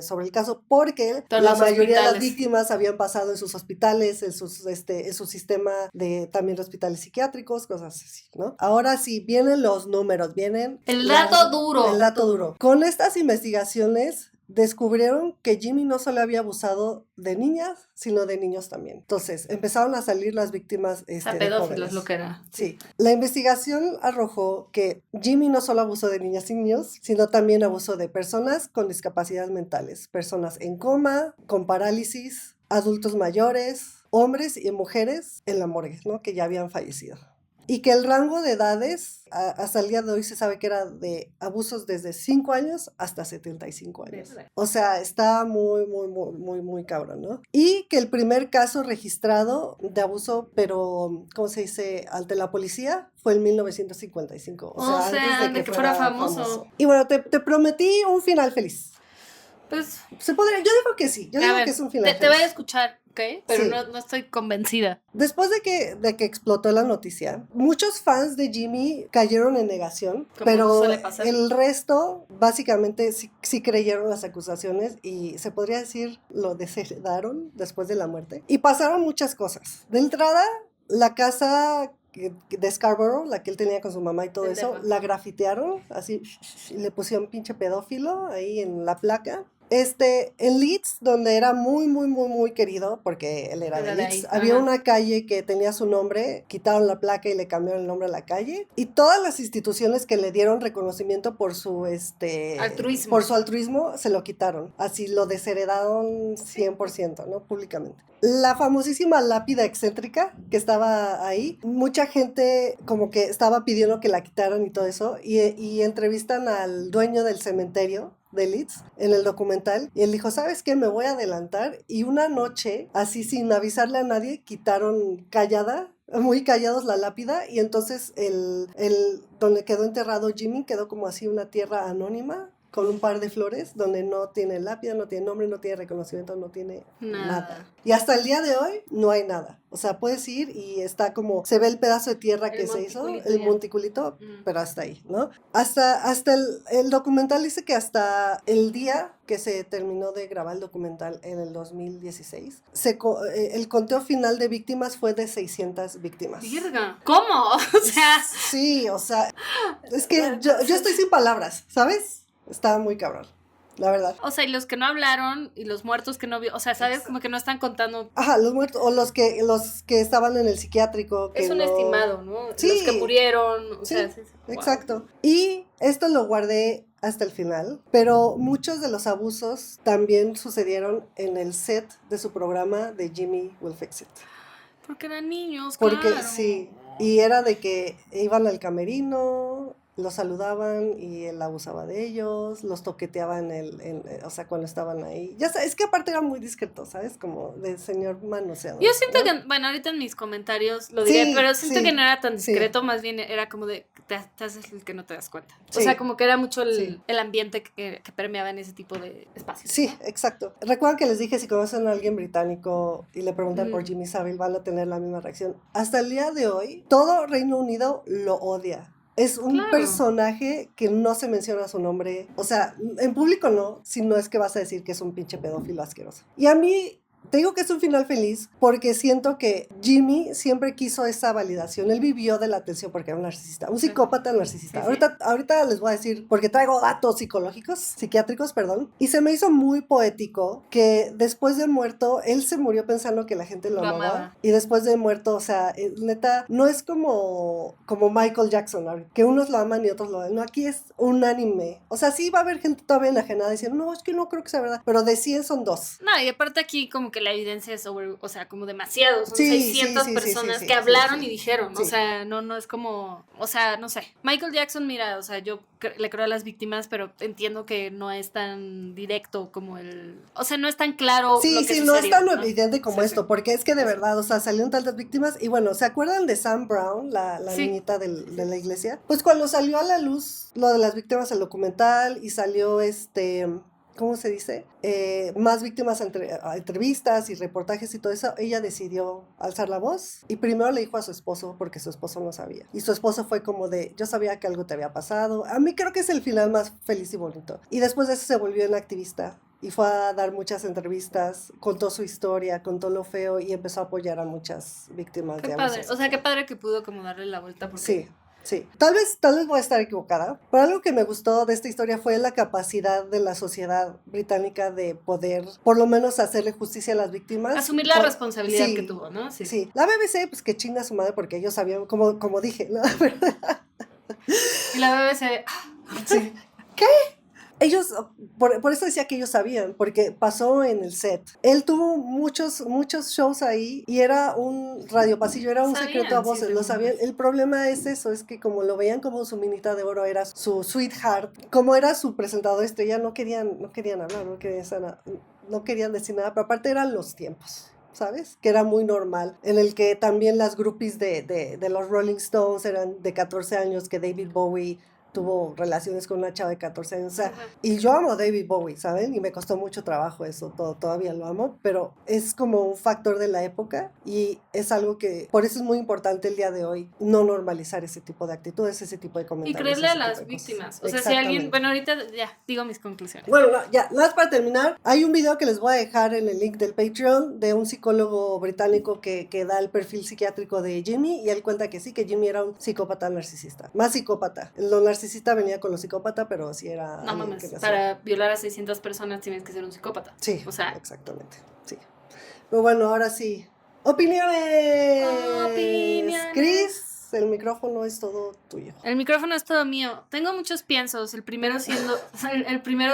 sobre el caso, porque la mayoría de las víctimas habían pasado en sus hospitales, en su sistema de también hospitales psiquiátricos, cosas así, ¿no? Ahora sí, vienen los números, vienen el dato duro. El dato duro. Con estas investigaciones descubrieron que Jimmy no solo había abusado de niñas, sino de niños también. Entonces, empezaron a salir las víctimas pedófilos, lo que era. Sí. La investigación arrojó que Jimmy no solo abusó de niñas y niños, sino también abusó de personas con discapacidades mentales, personas en coma, con parálisis, adultos mayores, hombres y mujeres en la morgue, ¿no? Que ya habían fallecido. Y que el rango de edades, hasta el día de hoy se sabe que era de abusos desde 5 años hasta 75 años. O sea, está muy, muy, muy, muy, muy cabrón, ¿no? Y que el primer caso registrado de abuso, pero, ¿cómo se dice?, ante la policía, fue en 1955. O sea, antes de que fuera famoso. Y bueno, te prometí un final feliz. Pues, se podría, yo digo que sí, yo digo que es un final feliz. Te voy a escuchar, ¿ok? Pero sí. no estoy convencida. Después de que explotó la noticia, muchos fans de Jimmy cayeron en negación, pero el resto básicamente sí creyeron las acusaciones, y se podría decir lo desheredaron después de la muerte. Y pasaron muchas cosas. De entrada, la casa de Scarborough, la que él tenía con su mamá y todo eso, la grafitearon, así, y le pusieron pinche pedófilo ahí en la placa. En Leeds, donde era muy, muy, muy, muy querido, porque él era de Era de Leeds, ahí, había ajá. una calle que tenía su nombre, quitaron la placa y le cambiaron el nombre a la calle, y todas las instituciones que le dieron reconocimiento por su, Altruismo. por su altruismo, se lo quitaron. Así lo desheredaron 100%, ¿no? Públicamente. La famosísima lápida excéntrica que estaba ahí, mucha gente como que estaba pidiendo que la quitaran y todo eso, y entrevistan al dueño del cementerio de Leeds en el documental, y él dijo, ¿sabes qué? Me voy a adelantar, y una noche, así sin avisarle a nadie, quitaron muy callados la lápida, y entonces donde quedó enterrado Jimmy quedó como así una tierra anónima con un par de flores, donde no tiene lápida, no tiene nombre, no tiene reconocimiento, no tiene nada. Y hasta el día de hoy no hay nada. O sea, puedes ir y está como, se ve el pedazo de tierra que se hizo, el monticulito, pero hasta ahí, ¿no? Hasta el documental dice que hasta el día que se terminó de grabar el documental en el 2016, el conteo final de víctimas fue de 600 víctimas. ¡Virga! ¿Cómo? O sea... Sí, o sea, es que yo estoy sin palabras, ¿sabes? Estaba muy cabrón, la verdad. O sea, y los que no hablaron y los muertos que no vio, o sea, ¿sabes? Como que no están contando. Ajá, los muertos, o los que estaban en el psiquiátrico. Que es un estimado, ¿no? Sí. Los que murieron, o Sí, sea, exacto. Wow. Y esto lo guardé hasta el final, pero muchos de los abusos también sucedieron en el set de su programa de Jimmy Will Fix It. Porque eran niños, Porque claro. sí, y era de que iban al camerino, los saludaban y él abusaba de ellos, los toqueteaba o sea, cuando estaban ahí. Ya sabes, es que aparte era muy discreto, ¿sabes? Como de señor manoseador. Yo siento, ¿no? que, bueno, ahorita en mis comentarios lo diré, pero siento que no era tan discreto, más bien era como de, te haces el que no te das cuenta. O sea, como que era mucho el ambiente que permeaba en ese tipo de espacios. Sí, ¿no? Exacto. Recuerdan que les dije, si conocen a alguien británico y le preguntan por Jimmy Savile, van a tener la misma reacción. Hasta el día de hoy, todo Reino Unido lo odia. Es un personaje que no se menciona su nombre. O sea, en público no, si no es que vas a decir que es un pinche pedófilo asqueroso. Y a mí, te digo que es un final feliz porque siento que Jimmy siempre quiso esa validación. Él vivió de la atención porque era un narcisista, un psicópata narcisista. Sí. Ahorita les voy a decir, porque traigo datos psiquiátricos, perdón. Y se me hizo muy poético que después de muerto, él se murió pensando que la gente lo amaba. Y después de muerto, o sea, neta, no es como Michael Jackson, que unos lo aman y otros lo aman. No, aquí es unánime. O sea, sí va a haber gente todavía enajenada diciendo, no, es que no creo que sea verdad. Pero de 100 son 2. No, y aparte aquí como que la evidencia es o sea, como demasiado, son 600 personas que hablaron y dijeron, o sea, no es como, o sea, no sé. Michael Jackson, mira, o sea, yo le creo a las víctimas, pero entiendo que no es tan directo como o sea, no es tan claro lo que sucedió, no es tan evidente como esto, porque es que de verdad, o sea, salieron tantas víctimas, y bueno, ¿se acuerdan de Sam Brown, la niñita de la iglesia? Pues cuando salió a la luz lo de las víctimas del documental, y salió ¿cómo se dice? Más víctimas entrevistas y reportajes y todo eso, ella decidió alzar la voz y primero le dijo a su esposo porque su esposo no sabía. Y su esposo fue como de, yo sabía que algo te había pasado. A mí creo que es el final más feliz y bonito. Y después de eso se volvió una activista y fue a dar muchas entrevistas, contó su historia, contó lo feo y empezó a apoyar a muchas víctimas de abusos. Qué padre, o sea, qué padre que pudo como darle la vuelta porque... Sí. Sí, tal vez voy a estar equivocada, pero algo que me gustó de esta historia fue la capacidad de la sociedad británica de poder, por lo menos, hacerle justicia a las víctimas. Asumir la responsabilidad que tuvo, ¿no? Sí. La BBC, pues que chinga a su madre porque ellos sabían, como dije, ¿no? Y la BBC... Sí. ¿Qué? Ellos, por eso decía que ellos sabían, porque pasó en el set. Él tuvo muchos shows ahí y era un radiopasillo, era un secreto a voces, lo sabían. El problema es eso, es que como lo veían como su minita de oro, era su sweetheart, como era su presentador estrella, no querían hablar, no querían decir nada, pero aparte eran los tiempos, ¿sabes? Que era muy normal, en el que también las groupies de los Rolling Stones eran de 14 años, que David Bowie tuvo relaciones con una chava de 14 años, o sea, y yo amo a David Bowie, ¿saben? Y me costó mucho trabajo eso, todavía lo amo, pero es como un factor de la época y es algo que, por eso es muy importante el día de hoy, no normalizar ese tipo de actitudes, ese tipo de comentarios. Y creerle a las víctimas, o sea, si alguien, bueno, ahorita ya digo mis conclusiones. Bueno, ya, nada más para terminar, hay un video que les voy a dejar en el link del Patreon de un psicólogo británico que da el perfil psiquiátrico de Jimmy y él cuenta que sí, que Jimmy era un psicópata narcisista, más psicópata. Lo narcisista narcisista venía con lo psicópata, pero sí era... No alguien mames, que nació. para violar a 600 personas tienes que ser un psicópata. Sí, O sea, exactamente, sí. Pero bueno, ahora sí. ¡Opiniones! Opiniones. Chris, el micrófono es todo tuyo. el micrófono es todo mío. Tengo muchos piensos. El primero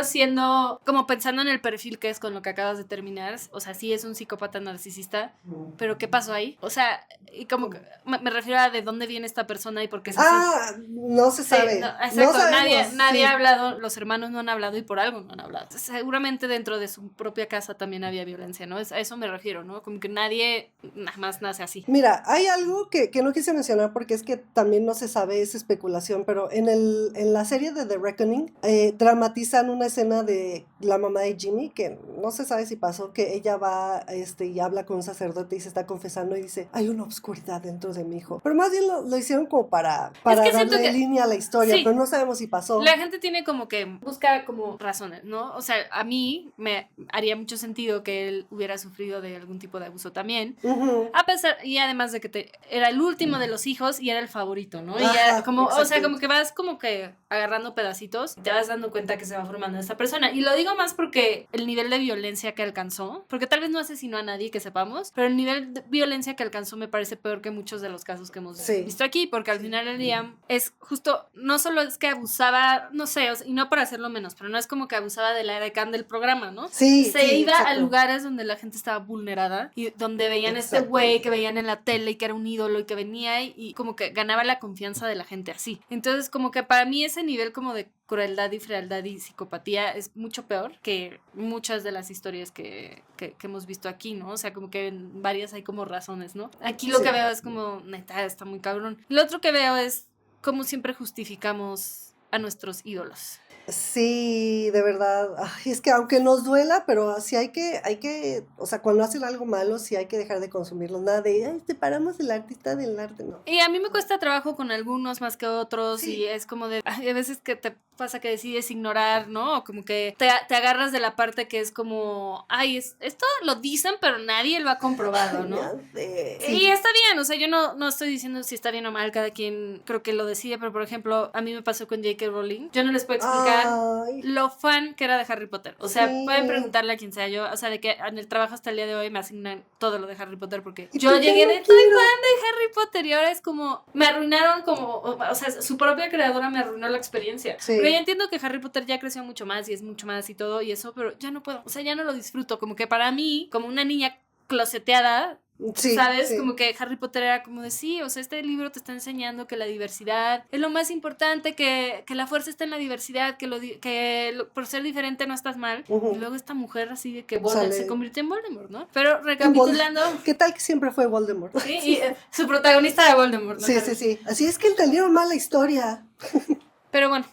siendo como pensando en el perfil que es con lo que acabas de terminar. O sea, sí es un psicópata narcisista, pero ¿qué pasó ahí? O sea, y como que me refiero a de dónde viene esta persona y por qué es así. No se Sí, sabe. no, exacto, No sabemos, nadie sí. ha hablado, los hermanos no han hablado y por algo no han hablado. Seguramente dentro de su propia casa también había violencia, ¿no? A eso me refiero, ¿no? Como que nadie nada más nace así. Mira, hay algo que no quise mencionar porque es que también no se sabe, es especulación, pero en la serie de The Reckoning dramatizan una escena de la mamá de Jimmy que no se sabe si pasó, que ella va y habla con un sacerdote y se está confesando y dice, hay una oscuridad dentro de mi hijo. Pero más bien lo hicieron como para que siento darle que- línea a la historia, sí. pero no sabemos si pasó. La gente tiene como que busca como razones, ¿no? O sea, a mí me haría mucho sentido que él hubiera sufrido de algún tipo de abuso también. Ujú. A pesar, y además de que era el último de los hijos y era el favorito, ¿no? Y Ajá, ya como, o sea, exactamente. como que vas como que agarrando pedacitos y te vas dando cuenta que se va formando esta persona. Y lo digo más porque el nivel de violencia que alcanzó, porque tal vez no asesinó a nadie que sepamos, pero el nivel de violencia que alcanzó me parece peor que muchos de los casos que hemos Sí. visto aquí, porque al final del día es justo, no solo es que abusaba, no sé, o sea, y no para hacerlo menos, pero no es como que abusaba de la edecán del programa, ¿no? Sí, Se sí, iba a exacto. lugares donde la gente estaba vulnerada y donde veían este Exacto. güey que veían en la tele y que era un ídolo y que venía y como que ganaba la confianza de la gente así. Entonces como que para mí ese nivel como de crueldad y frialdad y psicopatía es mucho peor que muchas de las historias que hemos visto aquí, ¿no? O sea, como que en varias hay como razones, ¿no? Aquí lo Sí. que veo es como, neta, está muy cabrón. Lo otro que veo es cómo siempre justificamos a nuestros ídolos. Sí, de verdad. Ay, es que aunque nos duela, pero sí hay que, o sea, cuando hacen algo malo, sí hay que dejar de consumirlo. Nada de, ay, separamos el artista del arte, no. Y a mí me cuesta trabajo con algunos más que otros Sí. y es como de, hay a veces que te pasa que decides ignorar, ¿no? O como que te agarras de la parte que es como, ay, esto lo dicen pero nadie lo ha comprobado, ¿no? Ya sé. Y Sí. está bien, o sea, yo no estoy diciendo si está bien o mal, cada quien creo que lo decide, pero por ejemplo, a mí me pasó con J.K. Rowling. Yo no les puedo explicar Ay, lo fan que era de Harry Potter. O sea, sí. pueden preguntarle a quien sea yo, o sea, de que en el trabajo hasta el día de hoy me asignan todo lo de Harry Potter porque Y yo tú, ya llegué no de soy quiero. fan de Harry Potter y ahora es como, me arruinaron como, o sea, su propia creadora me arruinó la experiencia. Sí. Pero ya entiendo que Harry Potter ya creció mucho más y es mucho más y todo y eso, pero ya no puedo, o sea, ya no lo disfruto. Como que para mí, como una niña closeteada, Sí, ¿sabes? sí. Como que Harry Potter era como de sí, o sea, este libro te está enseñando que la diversidad es lo más importante, que la fuerza está en la diversidad, que por ser diferente no estás mal. Ujú. Y luego esta mujer así de que Sale- se convirtió en Voldemort, ¿no? Pero En recapitulando, ¿Qué tal que siempre fue Voldemort? sí, y su protagonista era Voldemort, ¿no? Sí, Harry. sí, sí. Así es que entendieron mal la historia. Pero bueno,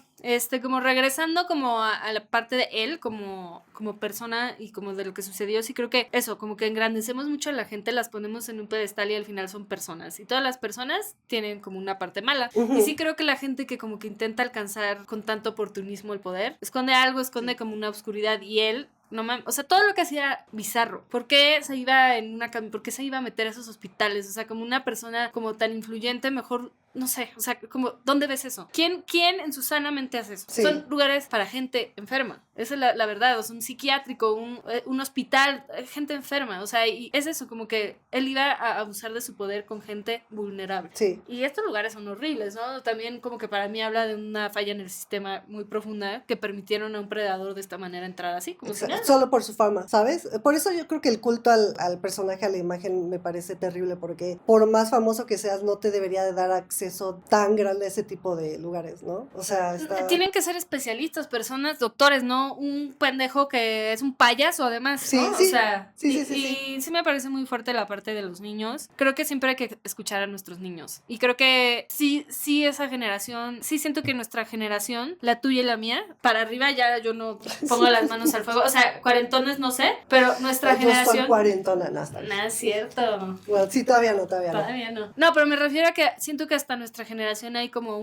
como regresando como a la parte de él como persona y como de lo que sucedió, sí creo que eso, como que engrandecemos mucho a la gente, las ponemos en un pedestal y al final son personas. Y todas las personas tienen como una parte mala. Ujú. Y sí creo que la gente que como que intenta alcanzar con tanto oportunismo el poder, esconde algo, esconde como una oscuridad y él... No mames, o sea, todo lo que hacía era bizarro. ¿Por qué se iba por qué se iba a meter a esos hospitales? O sea, como una persona como tan influyente, mejor, no sé, o sea, como, ¿dónde ves eso? ¿Quién en su sana mente hace eso? Sí. Son lugares para gente enferma. Esa es la verdad, o sea, un psiquiátrico, un hospital, gente enferma, o sea, y es eso, como que él iba a abusar de su poder con gente vulnerable. Sí. Y estos lugares son horribles, ¿no? También como que para mí habla de una falla en el sistema muy profunda que permitieron a un predador de esta manera entrar así, como si nada. Solo por su fama, ¿sabes? Por eso yo creo que el culto al personaje, a la imagen, me parece terrible, porque por más famoso que seas, no te debería de dar acceso tan grande a ese tipo de lugares, ¿no? O sea, está... Tienen que ser especialistas, personas, doctores, no un pendejo que es un payaso además, Sí, ¿no? sí. O sea, Sí, y sí me parece muy fuerte la parte de los niños. Creo que siempre hay que escuchar a nuestros niños. Y creo que sí esa generación, sí siento que nuestra generación, la tuya y la mía, para arriba ya yo no pongo las manos al fuego. O sea, cuarentones no sé, pero nuestra Yo estoy generación... cuarentona, no, está bien. Nada, es cierto. Bueno, sí, todavía no. Todavía no. No, pero me refiero a que siento que hasta nuestra generación hay como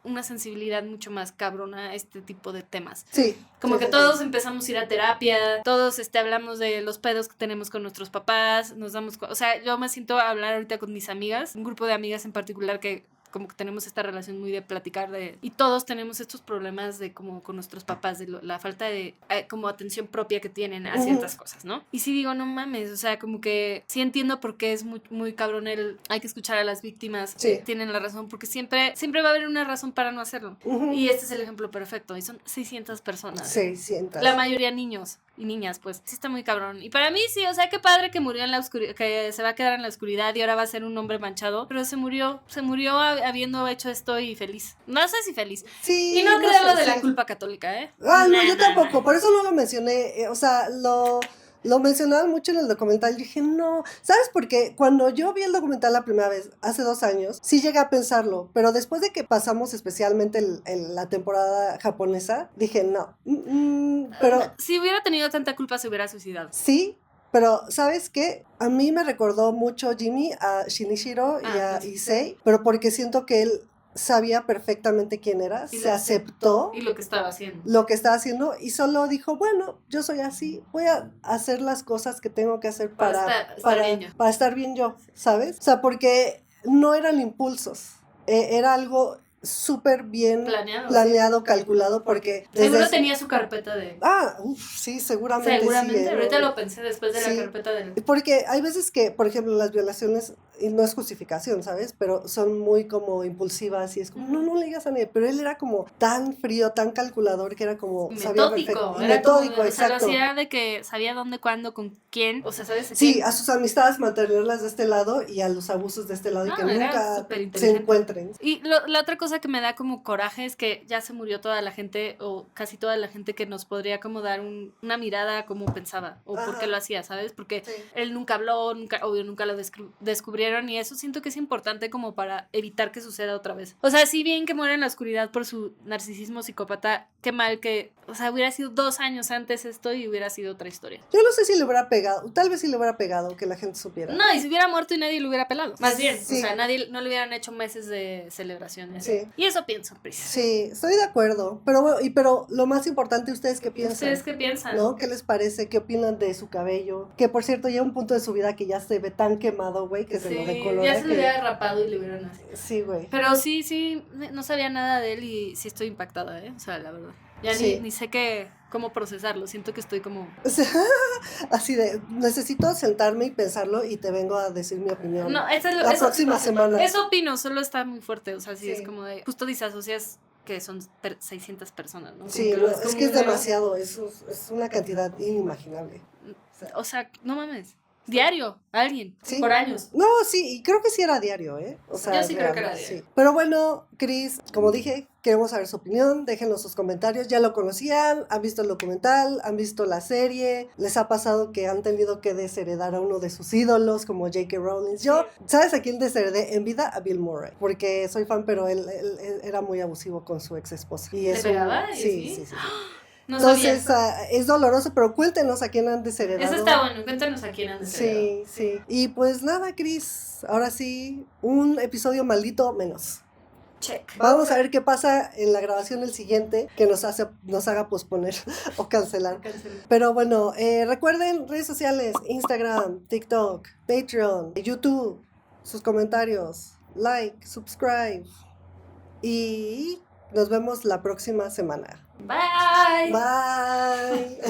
una sensibilidad mucho más cabrona a este tipo de temas. Sí. Como sí, que sí, todos sí. empezamos a ir a terapia, todos hablamos de los pedos que tenemos con nuestros papás, nos damos... O sea, yo me siento a hablar ahorita con mis amigas, un grupo de amigas en particular que como que tenemos esta relación muy de platicar y todos tenemos estos problemas de como con nuestros papás, de la falta de como atención propia que tienen a ciertas cosas, ¿no? Y sí digo, no mames, o sea, como que sí entiendo por qué es muy, muy cabrón hay que escuchar a las víctimas, tienen la razón, porque siempre va a haber una razón para no hacerlo. Y este es el ejemplo perfecto, y son 600 personas. 600. La mayoría niños y niñas, pues sí está muy cabrón. Y para mí sí, o sea, qué padre que murió en la oscuridad, que se va a quedar en la oscuridad y ahora va a ser un hombre manchado, pero se murió habiendo hecho esto y feliz. No sé si feliz. Sí, y no creo lo de la sí. culpa católica, ¿eh? No, yo tampoco, por eso no lo mencioné, o sea, lo mencionaban mucho en el documental. Yo dije, no, ¿sabes por qué? Cuando yo vi el documental la primera vez, hace 2 años, sí llegué a pensarlo, pero después de que pasamos especialmente la temporada japonesa, dije, no, pero... Si hubiera tenido tanta culpa, se hubiera suicidado. Sí, pero ¿sabes qué? A mí me recordó mucho Jimmy a Shinichiro y a Issei, pero porque siento que él sabía perfectamente quién era, se aceptó y lo que estaba haciendo y solo dijo, bueno, yo soy así, voy a hacer las cosas que tengo que hacer para estar bien yo, ¿sabes? O sea, porque no eran impulsos, era algo súper bien planeado, calculado, porque... Seguro tenía su carpeta de... sí, seguramente sí, ahorita lo pensé después de la carpeta de... Porque hay veces que, por ejemplo, las violaciones, y no es justificación, ¿sabes? Pero son muy como impulsivas y es como, no le digas a nadie, pero él era como tan frío, tan calculador, que era como... Metódico, metódico, exacto. O sea, lo hacía de que sabía dónde, cuándo, con quién, o sea, ¿sabes? Sí, a sus amistades mantenerlas de este lado y a los abusos de este lado y que nunca se encuentren. Y la otra cosa que me da como coraje es que ya se murió toda la gente o casi toda la gente que nos podría como dar una mirada como pensaba o por qué lo hacía, ¿sabes? Porque él nunca habló, nunca lo descubrieron y eso siento que es importante como para evitar que suceda otra vez. O sea, si bien que muera en la oscuridad por su narcisismo psicópata, qué mal que, o sea, hubiera sido 2 años antes esto y hubiera sido otra historia. Yo no sé si le hubiera pegado, tal vez si le hubiera pegado que la gente supiera. No, y si hubiera muerto y nadie lo hubiera pelado. Más bien, o sea, no le hubieran hecho meses de celebraciones. Sí. Y eso pienso, Pris. Sí, estoy de acuerdo. Pero bueno, pero lo más importante, ¿ustedes qué piensan? ¿Ustedes qué piensan? ¿No? ¿Qué les parece? ¿Qué opinan de su cabello? Que por cierto, llega un punto de su vida que ya se ve tan quemado, güey, que se lo decolora. Ya se le hubiera rapado y le hubieran así. Sí, güey. Pero sí, no sabía nada de él y sí estoy impactada, O sea, la verdad. Ya ni sé cómo procesarlo, siento que estoy como... Así de, necesito sentarme y pensarlo y te vengo a decir mi opinión. No, la próxima semana. Eso opino, solo está muy fuerte, o sea, sí es como de... Justo disasocias que son 600 personas, ¿no? Sí, es que es demasiado, es una cantidad inimaginable. O sea, no mames. Diario, alguien, por años. No, sí, y creo que sí era diario, O sea, yo sí creo que era diario. Sí. Pero bueno, Cris, como dije, queremos saber su opinión, déjenos sus comentarios, ¿ya lo conocían? ¿Han visto el documental? ¿Han visto la serie? ¿Les ha pasado que han tenido que desheredar a uno de sus ídolos, como J.K. Rowling? Yo, ¿sabes a quién desheredé en vida? A Bill Murray, porque soy fan, pero él era muy abusivo con su ex esposa. ¿Le pegaba? Sí. No Entonces, es doloroso, pero cuéntenos a quién han desheredado. Eso está bueno, cuéntanos a quién han desheredado. Sí. Y pues nada, Cris, ahora sí, un episodio maldito menos. Check. Vamos a ver qué pasa en la grabación del siguiente que nos haga posponer o cancelar. Pero bueno, recuerden redes sociales, Instagram, TikTok, Patreon, YouTube, sus comentarios, like, subscribe y nos vemos la próxima semana. Bye. Bye.